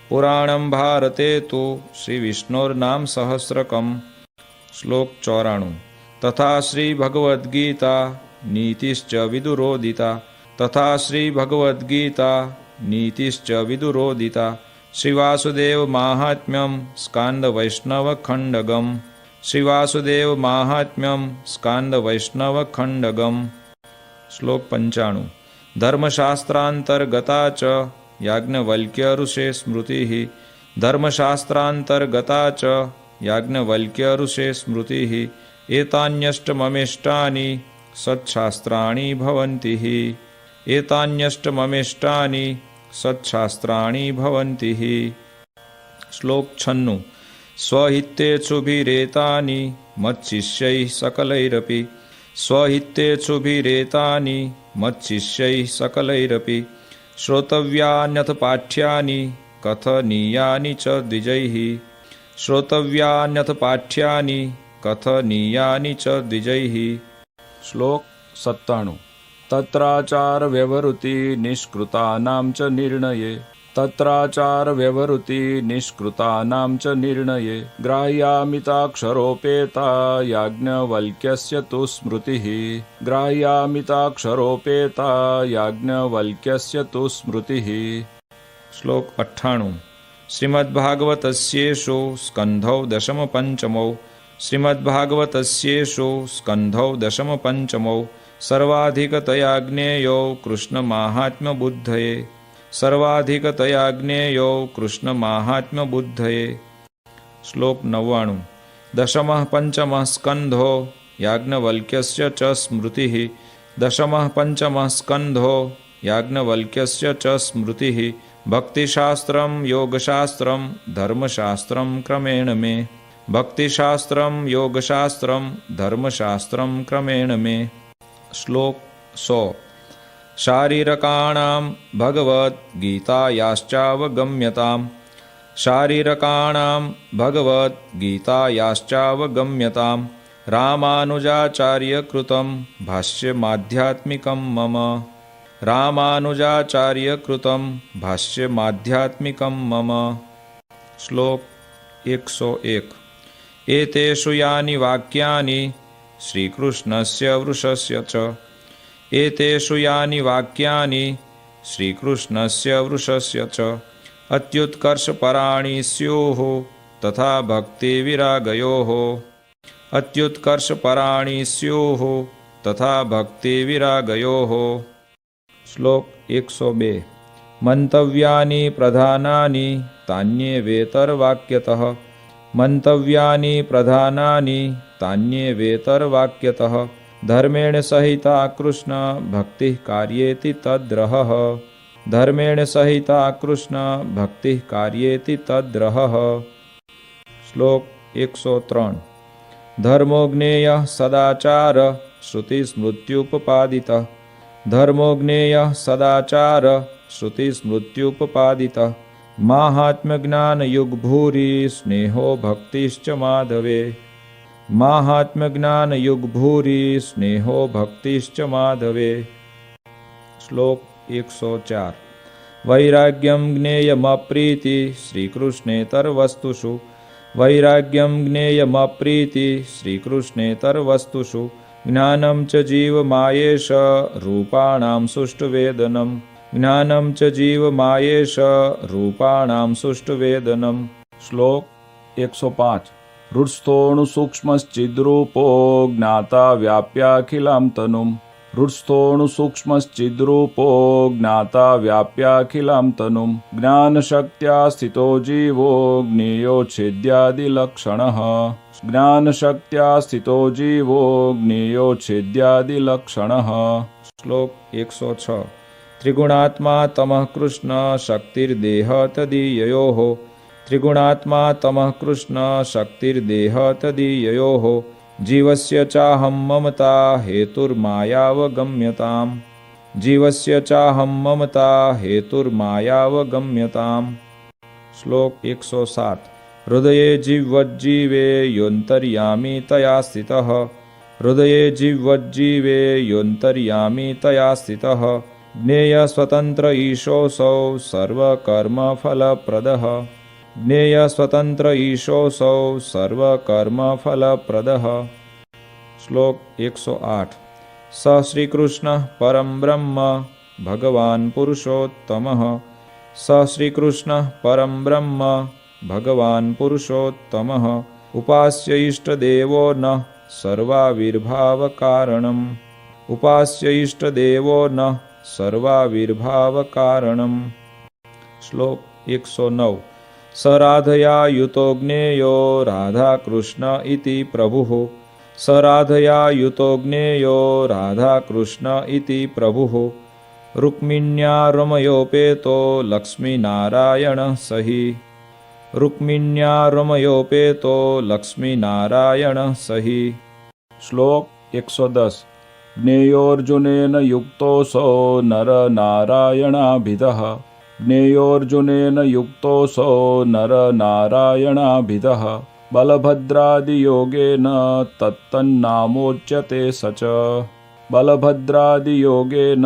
पुराणं भारते तु श्रीविष्णोर्नाम सहस्रकम्। श्लोक 94। तथा श्रीभगवद्गीता नीतिश्च विदुरोदिता तथा श्रीभगवद्गीता नीतिश्च विदुरोदिता श्रीवासुदेव माहात्म्यं स्कान्दवैष्णवखण्डगम् श्रीवासुदेव माहात्म्यं स्कान्दवैष्णवखण्डगम्। श्लोक 95। धर्मशास्त्रान्तर्गता च याज्ञवल्क्य स्मृतिः धर्मशास्त्रान्तर्गता च याज्ञवल्क्य स्मृतिः एतान्यष्टममिष्टानि सत्शास्त्राणि भवन्ति एतान्यष्टममिष्टानि सत्शास्त्राणि भवन्ति। श्लोक 96। स्वहितेच्छुभिरेतानि मच्शिष्यैः सकलैरपि स्वहितेच्छुभिरेतानि मच्शिष्यैः सकलैरपि श्रोतव्यान्यथ पाठ्यानि कथनीयानि च द्विजैः श्रोतव्यान्यथ पाठ्यानि कथनीयानि च द्विजैः। श्लोक 97। तत्राचार व्यवहृति निष्कृतानां च निर्णये तत्राचार व्यवहृति निष्कृतानां च निर्णये ग्राह्यामिताक्षरोपेता याज्ञवल्क्यस्य तु स्मृतिः ग्राह्यामिताक्षरोपेता याज्ञवल्क्यस्य तु स्मृतिः। श्लोक 98। श्रीमद्भागवतस्येषु स्कन्धौ दशमपञ्चमौ श्रीमद्भागवतस्येषु स्कन्धौ दशमपञ्चमौ सर्वाधिकतया ज्ञेयो कृष्णमाहात्म्यबुद्धये सर्वाधिकतया ज्ञेयो कृष्णमाहात्म्यबुद्धये। श्लोक 99। दशमः पंचमः स्कन्धो याज्ञवल्क्यस्य च स्मृतिः दशमः पंचमः स्कन्धो याज्ञवल्क्यस्य च स्मृतिः भक्तिशास्त्रं योगशास्त्रं धर्मशास्त्रं क्रमेण मे भक्तिशास्त्रं योगशास्त्रं धर्मशास्त्रं क्रमेण मे। श्लोक 100। शारीरकाणां भगवद्गीतायाश्चावगम्यताम् शारीरकाणां भगवद्गीतायाश्चावगम्यताम् रामानुजाचार्यकृतं भाष्यमाध्यात्मिकं मम रामानुजाचार्यकृतं भाष्यमाध्यात्मिकं मम। श्लोक 101। एतेषु यानि वाक्यानि श्रीकृष्णस्य वृषस्य च एतेषु यानि वाक्यानि श्रीकृष्णस्य वृषस्य च अत्युत्कर्षपराणि स्युः तथा भक्तिविरागयोः अत्युत्कर्षपराणि स्युः तथा भक्तिविरागयोः। श्लोक 102। मंतव्यानि प्रधानानि तान्येवेतरवाक्यतः मंतव्यानि प्रधानानि तान्येवेतरवाक्यतः धर्मेण सहिता कृष्ण भक्तिः कार्येति तद्रहः धर्मेण सहिता कृष्ण भक्तिः कार्येति तद्रहः। श्लोक 103। धर्मो ज्ञेयः सदाचार श्रुतिस्मृत्युपपादितः धर्मो ज्ञेयः सदाचार श्रुतिस्मृत्युपपादितः माहात्म्यज्ञानयुग्भूरि स्नेहो भक्तिश्च माधवे माहात्म्यज्ञानयुग्भूरि स्नेहो भक्तिश्च माधवे। श्लोक 104। वैराग्यं ज्ञेयमप्रीति श्रीकृष्णेतरवस्तुषु वैराग्यं ज्ञेयमप्रीति श्रीकृष्णेतरवस्तुषु ज्ञानं च जीवमायेष रूपाणां सुष्ठुवेदनम् ज्ञानं च जीवमायेष रूपाणां सुष्ठुवेदनम्। श्लोक 105। हृत्स्थोणुसूक्ष्मश्चिद्रूपो ज्ञाता व्याप्याखिलां तनुम् हृत्स्थोणुसूक्ष्मश्चिद्रूपो ज्ञाता व्याप्याखिलां तनुम् ज्ञानशक्त्या स्थितो जीवो ज्ञेयोच्छेद्यादिलक्षणः ज्ञानशक्त्या स्थितो जीवो ज्ञेयोच्छेद्यादिलक्षणः। श्लोक 106। त्रिगुणात्मा तमः कृष्ण शक्तिर्देह तदीययोः त्रिगुणात्मा तमः कृष्ण शक्तिर्देह तदीययोः जीवस्य चाहं ममता हेतुर्मायावगम्यताम् जीवस्य चाहं ममता हेतुर्मायावगम्यताम्। श्लोक 107। हृदये जिह्वज्जीवे योऽन्तर्यामी तया स्थितः हृदये जिह्वज्जीवे योऽन्तर्यामी तया स्थितः ज्ञेय स्वतंत्र ईशोऽसौ सर्वकर्मफलप्रदः ज्ञेय स्वतंत्र ईशोऽसौ सर्वकर्मफलप्रदः। श्लोक 108। स श्रीकृष्णः परं ब्रह्म भगवान् पुरुषोत्तमः स श्रीकृष्णः परं ब्रह्म भगवान् पुरुषोत्तमः उपास्य इष्टदेवो नः सर्वाविर्भावकारणम् उपास्य इष्टदेवो नः सर्वाविर्भावकारणम्। श्लोक 109। स राधया युतो ज्ञेयो राधाकृष्ण इति प्रभुः स राधया युतो ज्ञेयो राधाकृष्ण इति प्रभुः रुक्मिण्या रमयोपेतो लक्ष्मीनारायणः सहि रुक्मिण्या रमयोपेतो लक्ष्मीनारायणः सहि। श्लोक 110। ज्ञेयोऽर्जुनेन युक्तोऽसौ नरनारायणाभिधः ज्ञेयोऽर्जुनेन युक्तोऽसौ नरनारायणाभिधः बलभद्रादियोगेन तत्तन्नामोच्यते स च बलभद्रादियोगेन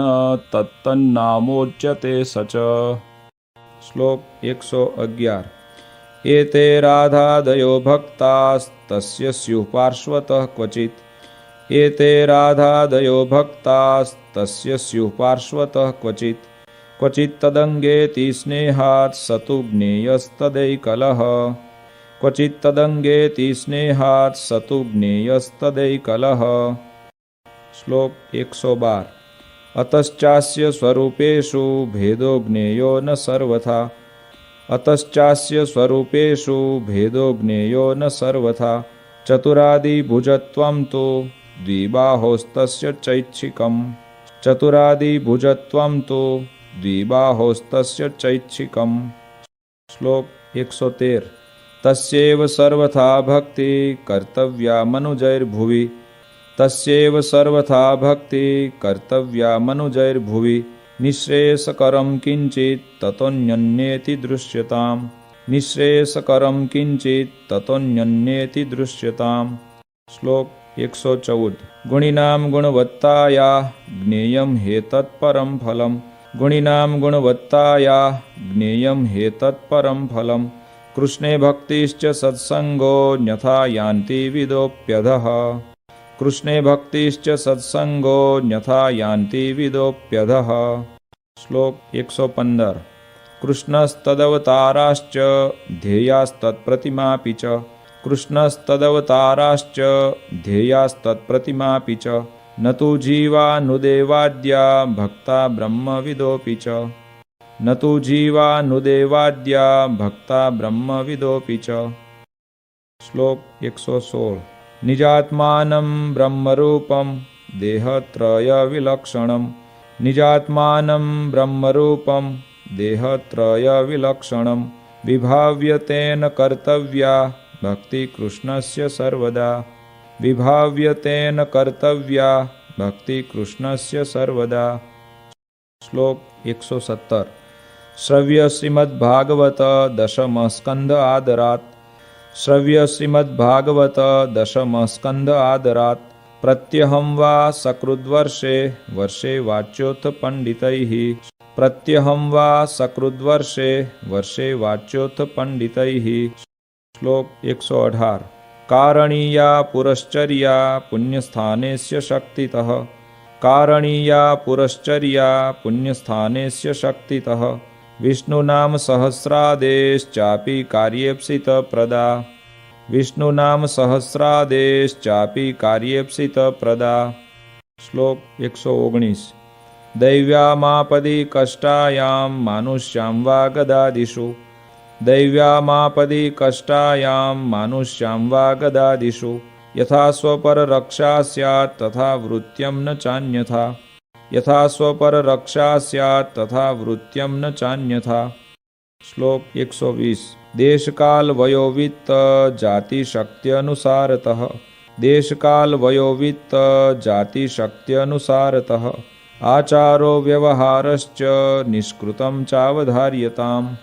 तत्तन्नामोच्यते स च। श्लोक 111। एते राधादयो भक्तास्तस्य स्युः पार्श्वतः क्वचित् एते राधादयो भक्तास्तस्य स्युः पार्श्वतः क्वचित् क्वचित् तदङ्गेति स्नेहात् स तु ज्ञेयस्तदैकलः क्वचित् तदङ्गेति स्नेहात् स तु ज्ञेयस्तदैकलः। श्लोक 112। अतश्चास्य स्वरूपेषु भेदो ज्ञेयो न सर्वथा अतश्चास्य स्वरूपेषु भेदो ज्ञेयो न सर्वथा चतुरादिभुजत्वं तु द्विबाहोस्तस्य चैच्छिकम् चतुरादिभुजत्वं तु द्विबाहोस्तस्य चैच्छिकम्। श्लोक 113। तस्यैव सर्वथा भक्ति कर्तव्या मनुजैर्भुवि तस्यैव सर्वथा भक्ति कर्तव्या मनुजैर्भुवि निःश्रेयसकरं किञ्चित् ततोऽन्यन्येति दृश्यताम् निःश्रेयसकरं किञ्चित् ततोऽन्यन्येति दृश्यताम्। श्लोक 114। गुणिनां गुणवत्ताया ज्ञेयं ह्येतत्परं फलम् गुणिनां गुणवत्ताया ज्ञेयं ह्येतत्परं फलम् कृष्णे भक्तिश्च सत्संगो न्यथा यान्ति विदोऽप्यधः कृष्णे भक्तिश्च सत्संगो न्यथा यान्ति विदोऽप्यधः। श्लोक 115। कृष्णस्तदवताराश्च ध्येयास्तत्प्रतिमापि च कृष्णस्तदवताराश्च ध्येयास्तत्प्रतिमापि च न तु जीवानुदेवाद्या भक्ता ब्रह्मविदोऽपि च न तु जीवानुदेवाद्या भक्ता ब्रह्मविदोऽपि च। श्लोक 116। निजात्मानं ब्रह्मरूपं देहत्रयविलक्षणं निजात्मानं ब्रह्मरूपं देहत्रयविलक्षणं विभाव्यतेन कर्तव्या भक्ति कृष्णस्य सर्वदा विभाव्यतेन कर्तव्या भक्ति कृष्णस्य सर्वदा। श्लोक 117। श्रव्य श्रीमद्भागवत दशम स्कंद आदरात् श्रव्य श्रीमद्भागवत दशम स्कंद आदरात् प्रत्यहं वा सकृद्वर्षे वर्षे वाच्योऽथ पंडितैः प्रत्यहं वा सकृद्वर्षे वर्षे वाच्योऽथ पंडितैः। श्लोक 118। कारणीया पुरश्चर्या पुण्यस्थानेस्य शक्तितः कारणीया पुरश्चर्या पुण्यस्थानेस्य शक्तितः विष्णुनाम सहस्रादेश्चापि कार्येप्सितप्रदा विष्णुनाम सहस्रादेश्चापि कार्येप्सितप्रदा। श्लोक 119। दैव्यामापदि कष्टायां मानुष्यां वा गदादिषु दैव्यामापदि कष्टायां मानुष्यां वा गदादिषु यथा स्वपररक्षा स्यात् तथा वृत्त्यं न चान्यथा यथा स्वपररक्षा स्यात् तथा वृत्त्यं न चान्यथा। श्लोक 120। देशकाल वयोवित्त जाति शक्त्यनुसारतः देशकाल वयोवित्त जाति शक्त्यनुसारतः आचारो व्यवहारश्च निष्कृतं चावधार्यताम्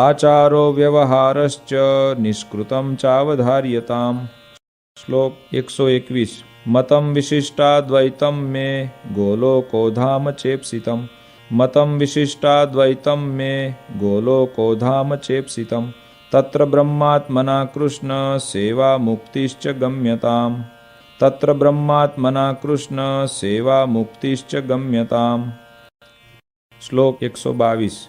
आचारो व्यवहारश्च निष्कृतं चावधार्यताम्। श्लोक 121। मतं विशिष्टाद्वैतं मे गोलोकोधाम चेप्सितं मतं विशिष्टाद्वैतं मे गोलोकोधाम चेप्सितं तत्र ब्रह्मात्मना कृष्ण सेवा मुक्तिश्च गम्यताम् तत्र ब्रह्मात्मना कृष्ण सेवा मुक्तिश्च गम्यताम्। श्लोक 122।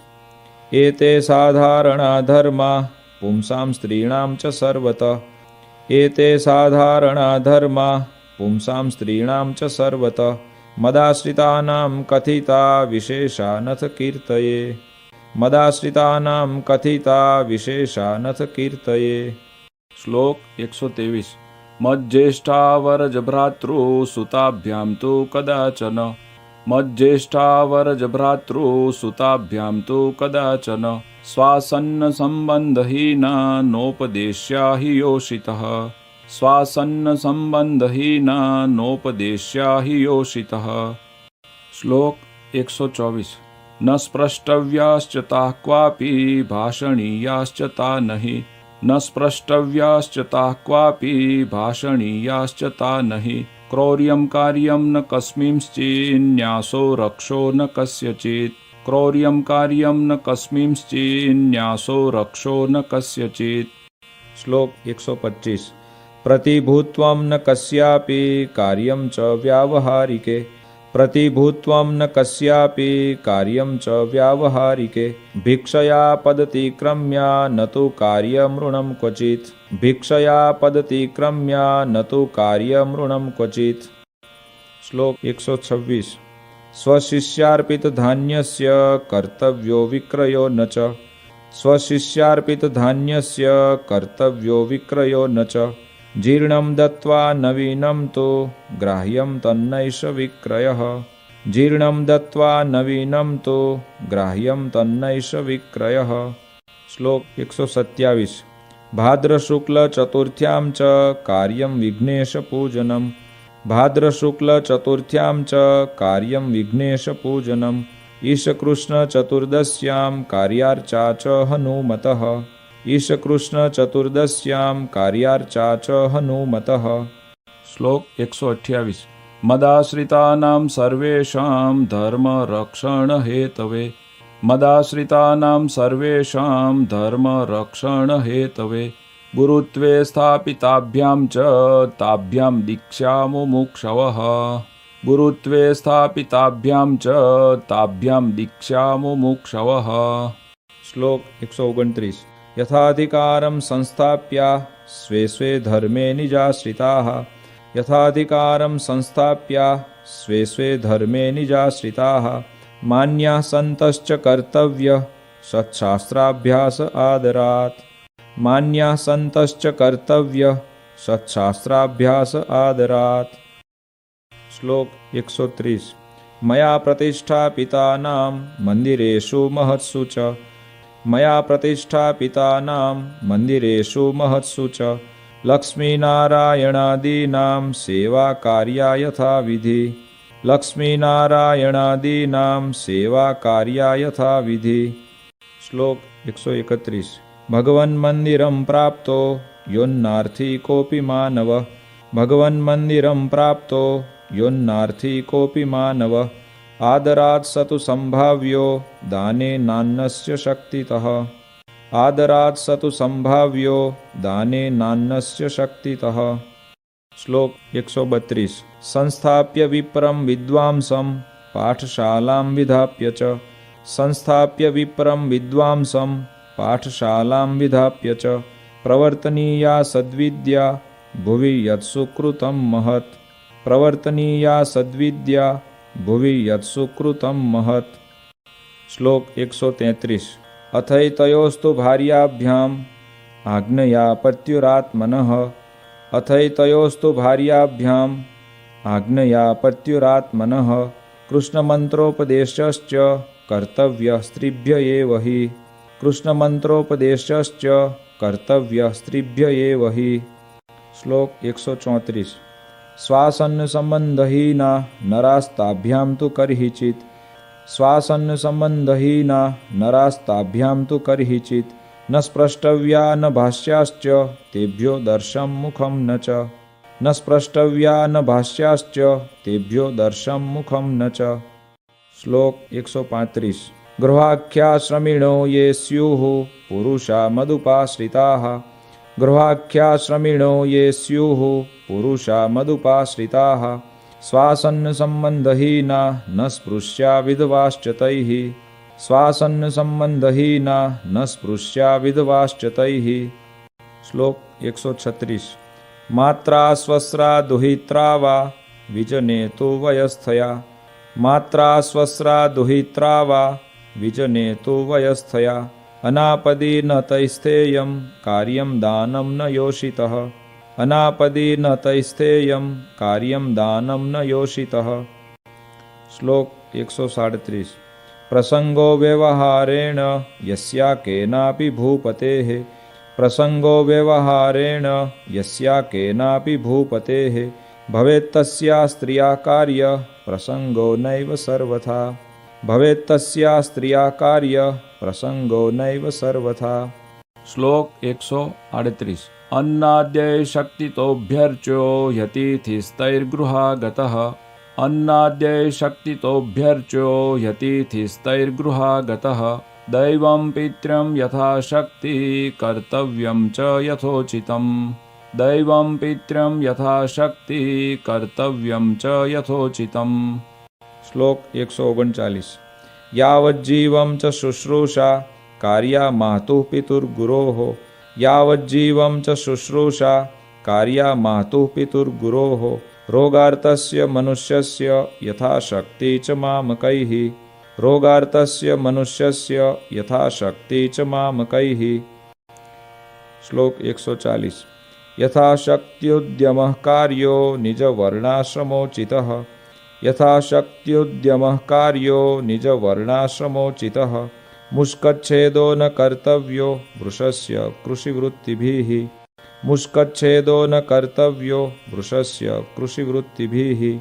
एते साधारणा धर्मा पुंसां स्त्रीणां च सर्वतः एते साधारणा धर्मा पुंसां स्त्रीणां च सर्वतः मदाश्रितानां कथिता विशेषा नथ कीर्तये मदाश्रितानां कथिता विशेषा नथ कीर्तये। श्लोक 123। मज्ज्येष्ठावरजभ्रातृसुताभ्यां तु कदाचन मज्ज्येष्ठावरजभ्रातृसुताभ्यां तु कदाचन स्वासन्न सम्बन्धहीना नोपदेश्या हि योषितः स्वासन्न सम्बन्धहीना नोपदेश्या हि योषितः। श्लोक 124। न स्पृष्टव्याश्च ताः क्वापि भाषणीयाश्च ता नहि न स्पृष्टव्याश्च ताः क्वापि भाषणीयाश्च ता नहि क्रौर्यं कार्यं न कस्मिंश्चिन्न्यासो रक्षो न कस्यचित् क्रौर्यं कार्यं न कस्मिंश्चिन्न्यासो रक्षो न कस्यचित्। श्लोक 125। प्रतिभूत्वं न कस्यापि कार्यं च व्यावहारिके प्रतिभूत्वं न कस्यापि कार्यं च व्यावहारिके भिक्षया पदतिक्रम्या न तु कार्यमृणं क्वचित् भिक्षया पदतिक्रम्या न तु कार्यमृणं क्वचित्। श्लोक 126। स्वशिष्यार्पितधान्यस्य कर्तव्यो विक्रयो न च स्वशिष्यार्पितधान्यस्य कर्तव्यो विक्रयो न च जीर्णं दत्त्वा नवीनं तु ग्राह्यं तन्नैष विक्रयः जीर्णं दत्त्वा नवीनं तु ग्राह्यं तन्नैष विक्रयः। श्लोक 127। भाद्रशुक्लचतुर्थ्यां च कार्यं विघ्नेशपूजनं भाद्रशुक्लचतुर्थ्यां च कार्यं विघ्नेशपूजनम् ईशकृष्णचतुर्दश्यां कार्यार्चा च हनुमतः ईशकृष्णचतुर्दश्यां कार्यार्चा च हनुमतः। શ્લોક 128 મદાશ્રિતાનાં સર્વેષાં ધર્મરક્ષણહેતવે મદાશ્રિતાનાં સર્વેષાં ધર્મરક્ષણહેતવે ગુરુત્વે સ્થાપિતાભ્યાં ચ તાભ્યાં દીક્ષામુમુક્ષવઃ ગુરુત્વે સ્થાપિતાભ્યાં ચ તાભ્યાં દીક્ષામુમુક્ષવઃ। શ્લોક 129 યથાધિકારં સંસ્થાપ્યા સ્વે સ્વે ધર્મે નિજાશ્રિતાઃ યથાધિકારં સંસ્થાપ્યા સ્વે સ્વે ધર્મે નિજાશ્રિતાઃ માન્યાઃ સંતશ્ચ કર્તવ્ય સત્શાસ્ત્રાભ્યાસ આદરાત માન્યાઃ સંતશ્ચ કર્તવ્ય સત્શાસ્ત્રાભ્યાસ આદરાત। શ્લોક 130 મયા પ્રતિષ્ઠાપિતાનાં મંદિરેષુ મહત્સુ ચ મયા પ્રતિષ્ઠાપિતાનાં મંદિરેષુ મહત્સુ ચ લક્ષ્મીનારાયણાદીનાં સેવા કાર્યા યથાવિધિ લક્ષ્મીનારાયણાદીનાં સેવા કાર્યા યથાવિધિ। શ્લોક 131 ભગવન મંદિરં પ્રાપ્તો યોન્નાર્થી કોપી માનવ ભગવન મંદિરં પ્રાપ્તો યોન્નાર્થી કોપી માનવ આદરાત સતુ સંભાવ્યો દાને નાન્નસ્ય શક્તિતઃ આદરાત સતુ સંભાવ્યો દાને નાન્નસ્ય શક્તિતઃ। શ્લોક 132 સંસ્થાપ્ય વિપ્રમ વિદ્વાંસં પાઠશાલાં વિધાપ્ય ચ સંસ્થાપ્ય વિપ્રમ વિદ્વાંસં પાઠશાલાં વિધાપ્ય ચ પ્રવર્તનીયા સદ્વિદ્યા ભુવિ યત્સુકૃતં મહત પ્રવર્તનીયા સદ્વિદ્યા ભુવિ યત્સુકૃતં મહત। શ્લોક 133 અથૈતયોસ્તુ ભાર્યાભ્યામ આજ્ઞયા પત્યુરાત્મનઃ અથૈતયોસ્તુ ભાર્યાભ્યામ આજ્ઞયા પત્યુરાત્મનઃ કૃષ્ણમંત્રોપદેશશ્ચ કર્તવ્ય સ્ત્રીભ્ય એવ હિ કૃષ્ણમંત્રોપદેશશ્ચ કર્તવ્ય સ્ત્રીભ્ય એવ હિ। શ્લોક 134 શ્વાસન સંબંધહીના નરાસ્તાભ્યામ તુ કરહિચિત શ્વાસન સંબંધહીના નરાસ્તાભ્યામ તુ કરહિચિત ન સ્પૃષ્ટવ્યા ન ભાષ્યાશ્ચ તેભ્યો દર્શમ મુખમ ન ચ ન સ્પૃષ્ટવ્યા ન ભાષ્યાશ્ચ તેભ્યો દર્શમ મુખમ ન ચ। શ્લોક 135 ગૃહાખ્યાશ્રમિણો યે સ્યુઃ પુરુષા મદુપાશ્રિતાઃ ગૃહાખ્યાશ્રમિણો યે સ્યુઃ પુરુષા મદુપાશ્રિતાઃ શ્વાસન સંબંધહીના ન સ્પૃશ્યા વિધવાશ્ચ તૈઃ શ્વાસન સંબંધહીના ન સ્પૃશ્યા વિધવાશ્ચ તૈઃ। શ્લોક 136 માત્રા સ્વસ્રા દુહિત્રા વા વિજને તુ વયસ્થયા માત્રા સ્વસ્રા દુહિત્રા વા વિજને તુ વયસ્થયા અનાપદી ન તૈસ્થેયં કાર્યં દાનં ન યોષિતઃ અનાપદી ન તૈસ્થેયં કાર્યં દાનં ન યોષિતઃ। શ્લોક 137 પ્રસંગો વ્યવહારેણ યસ્યા કેનાપી ભૂપતેઃ પ્રસંગો વ્યવહારેણ યસ્યા કેનાપી ભૂપતેઃ ભવેત્તસ્યા સ્ત્રિયા કાર્ય પ્રસંગો નૈવ સર્વથા ભવેત્તસ્યા સ્ત્રિયા કાર્ય પ્રસંગો નૈવ સર્વથા। શ્લોક 138 અન્નાદ્યય શક્તિતોભ્યર્ચ્યો યતિથિસ્તૈર્ગૃહાગતઃ અન્નાદ્યય શક્તિતોભ્યર્ચ્યો યતિથિસ્તૈર્ગૃહાગતઃ દૈવં પિત્ર્યં યથાશક્તિ કર્તવ્યં ચ યથોચિતં દૈવં પિત્ર્યં યથાશક્તિ કર્તવ્યં ચ યથોચિતં। શ્લોક 139 યાવज्जीवं ચ શુશ્રૂષા કાર્યા માતુઃ પિતુર્ગુરોઃ યાવज्जीवं ચ શુશ્રૂષા કાર્યા માતુઃ પિતુર્ગુરોઃ રોગાર્તસ્ય મનુષ્યસ્ય યથાશક્તિ ચ મામકૈઃ રોગાર્તસ્ય મનુષ્યસ્ય યથાશક્તિ ચ મામકૈઃ। શ્લોક 140 યથાશક્ત્યુદ્યમઃ કાર્યો નિજવર્ણાશ્રમોચિતઃ યથાશક્ત્યુદ્યમઃ કાર્યો નિજવર્ણાશ્રમોચિતઃ મુષ્કચ્છેદો ન કર્તવ્યો વૃષસ્ય કૃષિવૃત્તિભિઃ मुष्कच्छेदो न कर्तव्यो वृषस्य कृषिवृत्तिभिः।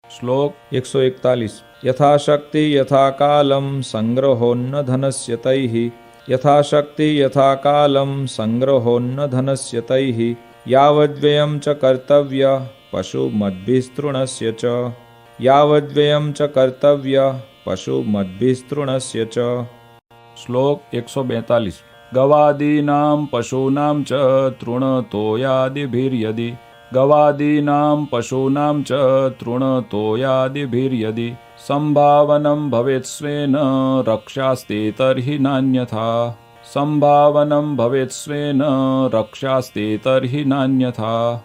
श्लोक 141 यथाशक्ति यथा कालं संग्रहोन्न धनस्य तैः। यथाशक्ति यथा कालं संग्रहोन्न धनस्य तैः। यावद्व्ययं च कर्तव्यः पशुमद्भिस्तृणस्य च। यावद्व्ययं च कर्तव्यः पशुमद्भिस्तृणस्य च। श्लोक 142 गवादीनां पशूनां च तृणतोयादिभिर्यदि। गवादीनां पशूनां च तृणतोयादिभिर्यदि संभावनं भवेत् स्वेन रक्षास्ते तर्हि नान्यथा। संभावनं भवेत् स्वेन रक्षास्ते तर्हि नान्यथा।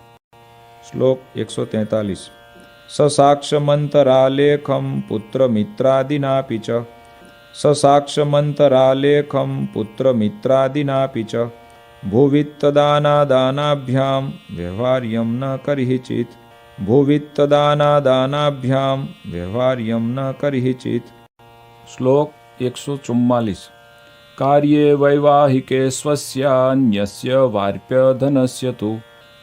श्लोक 143 ससाक्षमन्तरालेखं पुत्रमित्रादिनापि च। ससाक्षमन्तरालेखं पुत्रमित्रादिनापि च भुवित्तदानादानाभ्यां व्यवहार्यं न कर्हिचित्। भुवित्तदानादानाभ्यां व्यवहार्यं न कर्हिचित्। श्लोक 144 कार्ये वैवाहिके स्वस्यान्यस्य वार्प्यधनस्य तु।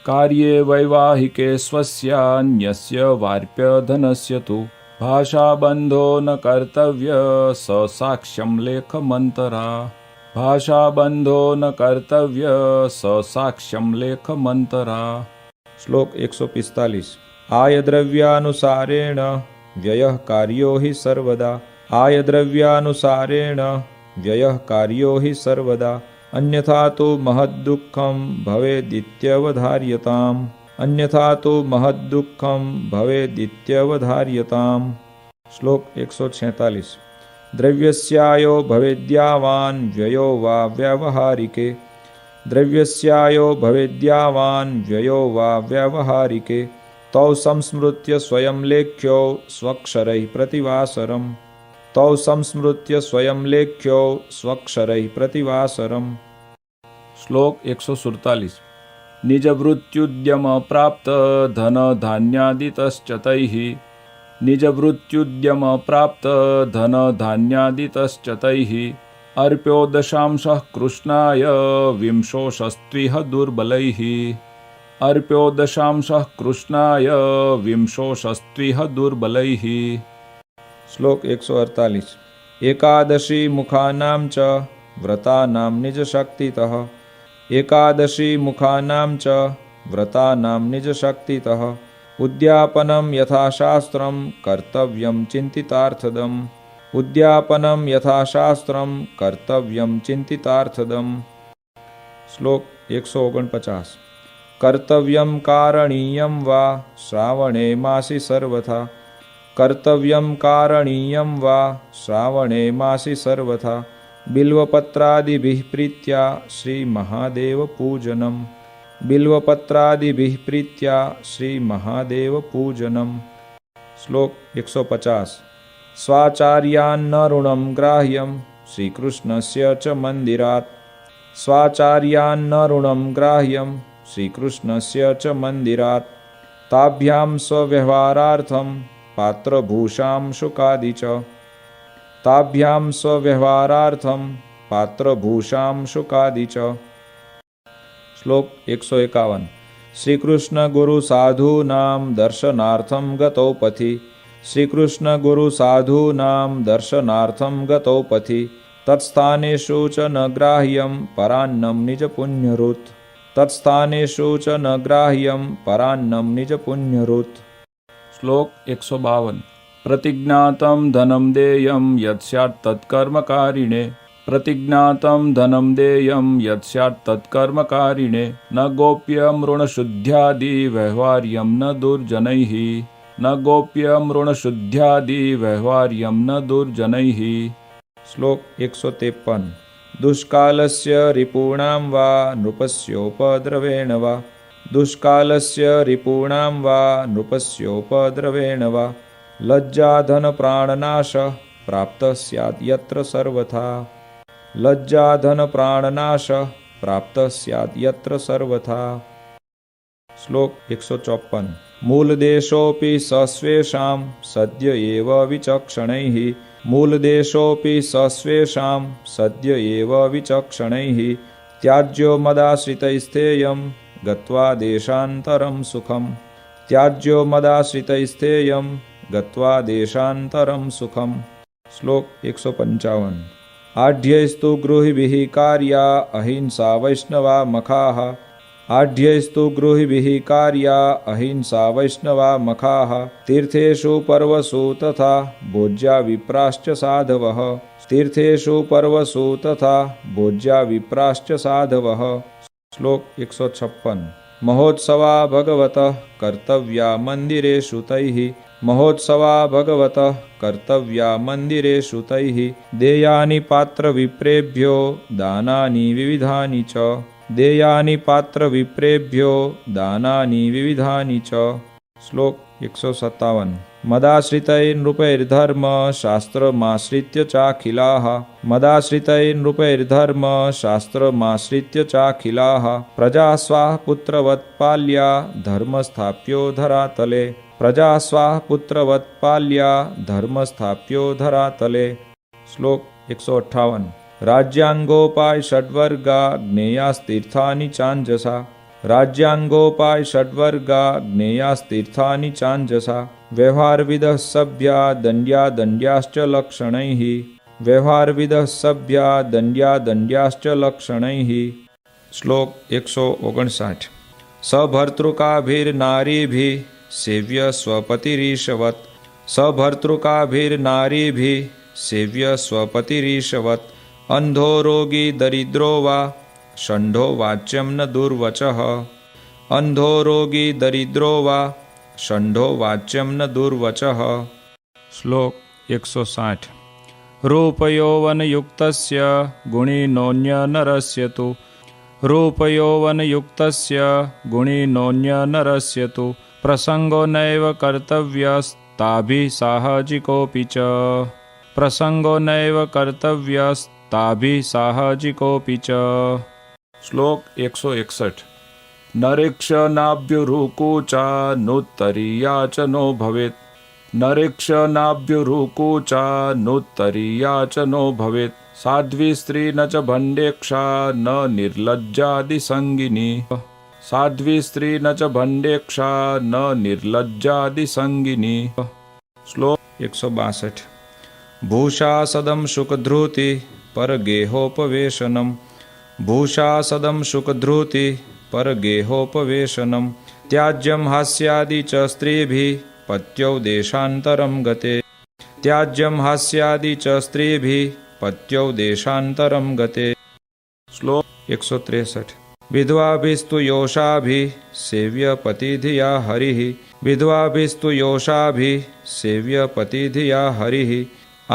कार्ये वैवाहिके स्वस्यान्यस्य वार्प्यधनस्य तु भाषाबन्धो न कर्तव्य स साक्ष्यं लेखमन्तरा। भाषाबन्धो न कर्तव्य स साक्ष्यं लेखमन्तरा। श्लोक 145 आयद्रव्यानुसारेण व्ययः कार्यो हि सर्वदा। आयद्रव्यानुसारेण व्ययः कार्यो हि सर्वदा अन्यथा तु महद्दुःखं भवेदित्यवधार्यताम्। अन्यथा तु महद्दुःखं भवेदित्यवधार्यताम्। श्लोक 146 द्रव्यस्यायो भवेद्यावान् व्ययो वा व्यावहारिके। द्रव्यस्यायो भवेद्यावान् व्ययो वा व्यावहारिके तौ संस्मृत्य स्वयं लेख्यो स्वक्षरैः प्रतिवासरम्। तौ संस्मृत्य स्वयं लेख्यो स्वक्षरैः प्रतिवासरम्। श्लोक 147 निजवृत्त्युद्यम प्राप्त धन धान्यादितश्च तैः। निजवृत्त्युद्यम प्राप्त धन धान्यादितश्च तैः अर्प्यो दशांशः कृष्णाय विंशोषस्त्विह दुर्बलैः। अर्प्यो दशांशः कृष्णाय विंशोषस्त्विह दुर्बलैः। श्लोक 148 एकादशी मुखानां च व्रतानां निजशक्तितः। एकादशी मुखानां च व्रतानां निजशक्तितः उद्यापनं यथाशास्त्रं कर्तव्यं चिन्तितार्थदम्। उद्यापनं यथाशास्त्रं कर्तव्यं चिन्तितार्थदम्। श्लोक 149 कर्तव्यं कारणीयं वा श्रावणे मासि सर्वथा। कर्तव्यं कारणीयं वा श्रावणे मासि सर्वथा बिल्वपत्रादिभिः प्रीत्या श्रीमहादेवपूजनम्। बिल्वपत्रादिभिः प्रीत्या श्रीमहादेवपूजनम्। श्लोक 150 स्वाचार्यान्न ऋणं ग्राह्यं श्रीकृष्णस्य च मन्दिरात्। स्वाचार्यान्न ऋणं ग्राह्यं श्रीकृष्णस्य च मन्दिरात् ताभ्यां स्वव्यवहारार्थं पात्रभूषां शुकादि च। ताभ्यां स्वव्यवहारार्थं पात्रभूषां शुकादि च। श्लोक 151 श्रीकृष्ण गुरु साधूनां दर्शनार्थं गतौ पथि। श्रीकृष्ण गुरु साधूनां दर्शनार्थं गतौ पथि तत्स्थानेषु च न ग्राह्यं परान्नं निजपुण्यरुत्। तत्स्थानेषु च न ग्राह्यं परान्नं निजपुण्यरुत्। श्लोक 152 प्रतिज्ञातं धनं देयं यत् स्यात् तत्कर्मकारिणे। प्रतिज्ञातं धनं देयं यत् स्यात् तत्कर्मकारिणे न गोप्यं ऋणशुद्ध्यादि व्यवहार्यं न दुर्जनैः। न गोप्यं ऋणशुद्ध्यादि व्यवहार्यं न दुर्जनैः। श्लोक 153 दुष्कालस्य रिपूणां वा नृपस्योपद्रवेण वा। दुष्कालस्य रिपूणां वा नृपस्योपद्रवेण वा लज्जाधनप्राणनाशः प्राप्तः स्यात् यत्र सर्वथा। लज्जाधनप्राणनाशः प्राप्तः स्यात् यत्र सर्वथा। श्लोक 154 मूलदेशोऽपि सस्वेषां सद्य एव विचक्षणैः। मूलदेशोऽपि सस्वेषां सद्य एव विचक्षणैः त्याज्यो मदाश्रितैस्तेयं गत्वा देशान्तरं सुखम् त्याज्यो मदाश्रितैस्तेयं गत्वा देशान्तरं सुखम् श्लोक 155 आढ्यैस्तु गृहिभिः कार्या अहिंसा वैष्णवा मखाः आढ्यैस्तु गृहिभिः कार्या अहिंसा वैष्णवा मखाः तीर्थेषु पर्वसु तथा भोज्या विप्राश्च साधवः तीर्थेषु पर्वसु तथा भोज्या विप्राश्च साधवः श्लोक 156 महोत्सवा भगवतः कर्तव्या मन्दिरेषु तैः महोत्सवा भगवतः कर्तव्या मन्दिरेषु तैः देयानि पात्रविप्रेभ्यो दानानि विविधानि च देयानि पात्रविप्रेभ्यो दानानि विविधानि च श्लोक 157 मदाश्रितैर्नृपैर्धर्म शास्त्रमाश्रित्य चाखिलाः मदाश्रितैर्नृपैर्धर्म शास्त्रमाश्रित्य चाखिलाः प्रजा स्वाः पुत्रवत्पाल्या धर्मस्थाप्यो धरातले प्रजा स्वाः पुत्रवत्पाल्या धर्मस्थाप्यो धरातले श्लोक 158 राज्यांगोपाय षड्वर्गा ज्ञेयास्तीर्थानि चाञ्जसा राज्यांगोपाय षड्वर्गा ज्ञेयास्तीर्थानि चाञ्जसा व्यवहारविदः सभ्या दण्ड्या दण्ड्याश्च लक्षणैः व्यवहारविदः सभ्या दण्ड्या दण्ड्याश्च लक्षणैः श्लोक 159 सभर्तृकाभिर्नारीभिः सेव्य स्वपतिरीशवत् सभर्तृकाभिर्नारीभिः सेव्य स्वपतिरीशवत् अंधो रोगी दरिद्रो वा षण्ढो वाच्यं न दुर्वचः अंधो रोगी दरिद्रो वा षण्ढो वाच्यं न दुर्वचः श्लोक 160 रूपयौवनयुक्तस्य गुणिनोऽन्यनरस्य तु रूपयौवनयुक्तस्य गुणिनोऽन्यनरस्य तु प्रसंगो नैव कर्तव्यस्ताभिः साहजिकोऽपि च प्रसंगो नैव कर्तव्यस्ताभिः साहजिकोऽपि च श्लोक 161 नरेक्षनाभ्युरुकूचा नुत्तरीया च नो भवेत् नरेक्षनाभ्युरुकूचा नुत्तरीया च नो भवेत् साध्वी स्त्री न च भण्डेक्षा न निर्लज्जादिसङ्गिनी साध्वी स्त्री न च भण्डेक्षा न निर्लज्जादिसङ्गिनी श्लोक 162 भूषासदं शुकधृति परगेहोपवेशनं भूषासदं शुकधृति परगेहोपवेशनं त्याज्यं हास्यादि च स्त्रीभिः पत्यौ देशान्तरं गते त्याज्यं हास्यादि च स्त्रीभिः पत्यौ देशान्तरं गते श्लोक 163 विधवाभिस्तु योषाभिः सेव्यपतिधिया हरिः विधवाभिस्तु योषाभिः सेव्यपतिधिया हरिः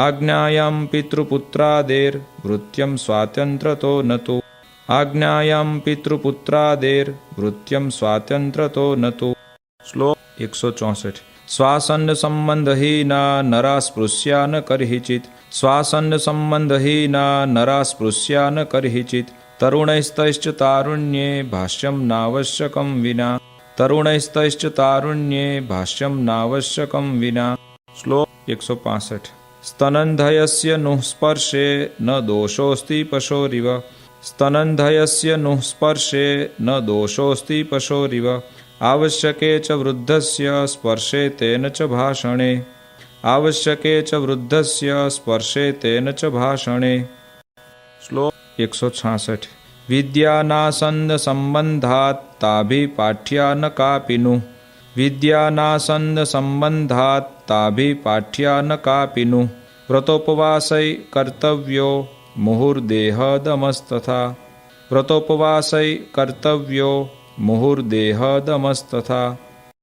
आज्ञायां पितृपुत्रादेर्वृत्यं स्वातन्त्र्यतो न तु आज्ञायां पितृपुत्रादेर्वृत्यं स्वातन्त्र्यतो न तु श्लोक 164 स्वासन्नसम्बन्धहीना नरा स्पृश्या न कर्हिचित् स्वासन्नसम्बन्धहीना नरा स्पृश्या न कर्हिचित् तरुणैस्तैश्च तारुण्ये भाष्यं नावश्यकं विना तरुणैस्तैश्च तारुण्ये भाष्यं नावश्यकं विना श्लोक 165 स्तनन्धयस्य नुः स्पर्शे न दोषोऽस्ति पशोरिव स्तनन्धयस्य नुः स्पर्शे न दोषोऽस्ति पशोरिव आवश्यके च वृद्धस्य स्पर्शे तेन च भाषणे आवश्यके च वृद्धस्य स्पर्शे तेन च भाषणे श्लोक 166 विद्यानासन्नसम्बन्धात् ताभिपाठ्या न कापि नु विद्यानासन्नसम्बन्धात् ताभिपाठ्या न कापि नु व्रतोपवासै कर्तव्यो मुहुर्देहदमस्तथा व्रतोपवासै कर्तव्यो मुहुर्देहदमस्तथा